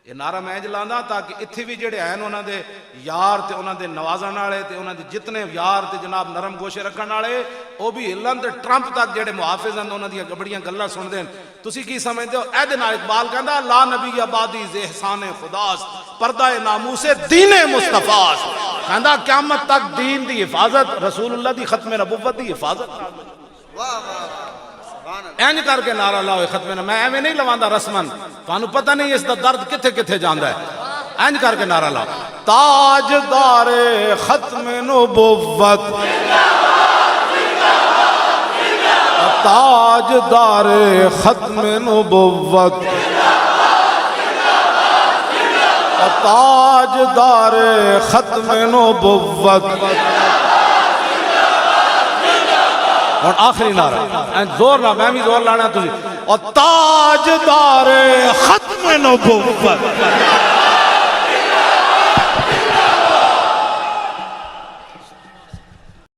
یہ نعرہ میں جلانا تاکہ اتھی بھی جڑے ہیں انہوں دے یار تے انہوں دے نوازن آڑے تے انہوں دے جتنے یار تے جناب نرم گوشے رکھن آڑے وہ بھی ہلن تے ٹرمپ تک جڑے محافظ ہیں انہوں دیا گبڑیاں گلہ سن دیں تسی کی سمجھتے ہو اے دن اقبال کہندا لا نبی آبادی احسان خداست پردہ ناموس دین مصطفیٰ کہندا قیامت تک دین دی حفاظت رسول اللہ دی ختم نبوت دی حفاظت اینج کر کے نعرہ لاؤ ختم میں ایویں نہیں لواندہ رسمن تانوں پتہ نہیں اس دا درد کتھے کتھے جاندا ہے اینج کر کے نعرہ لاؤ تاجدار ختم نبوت تاجدار ختم نبوت تاجدار ختم نبوت اور آخری نعرہ زور نہ میں بھی زور لانا تجھے اور تاجدار ختم نبوت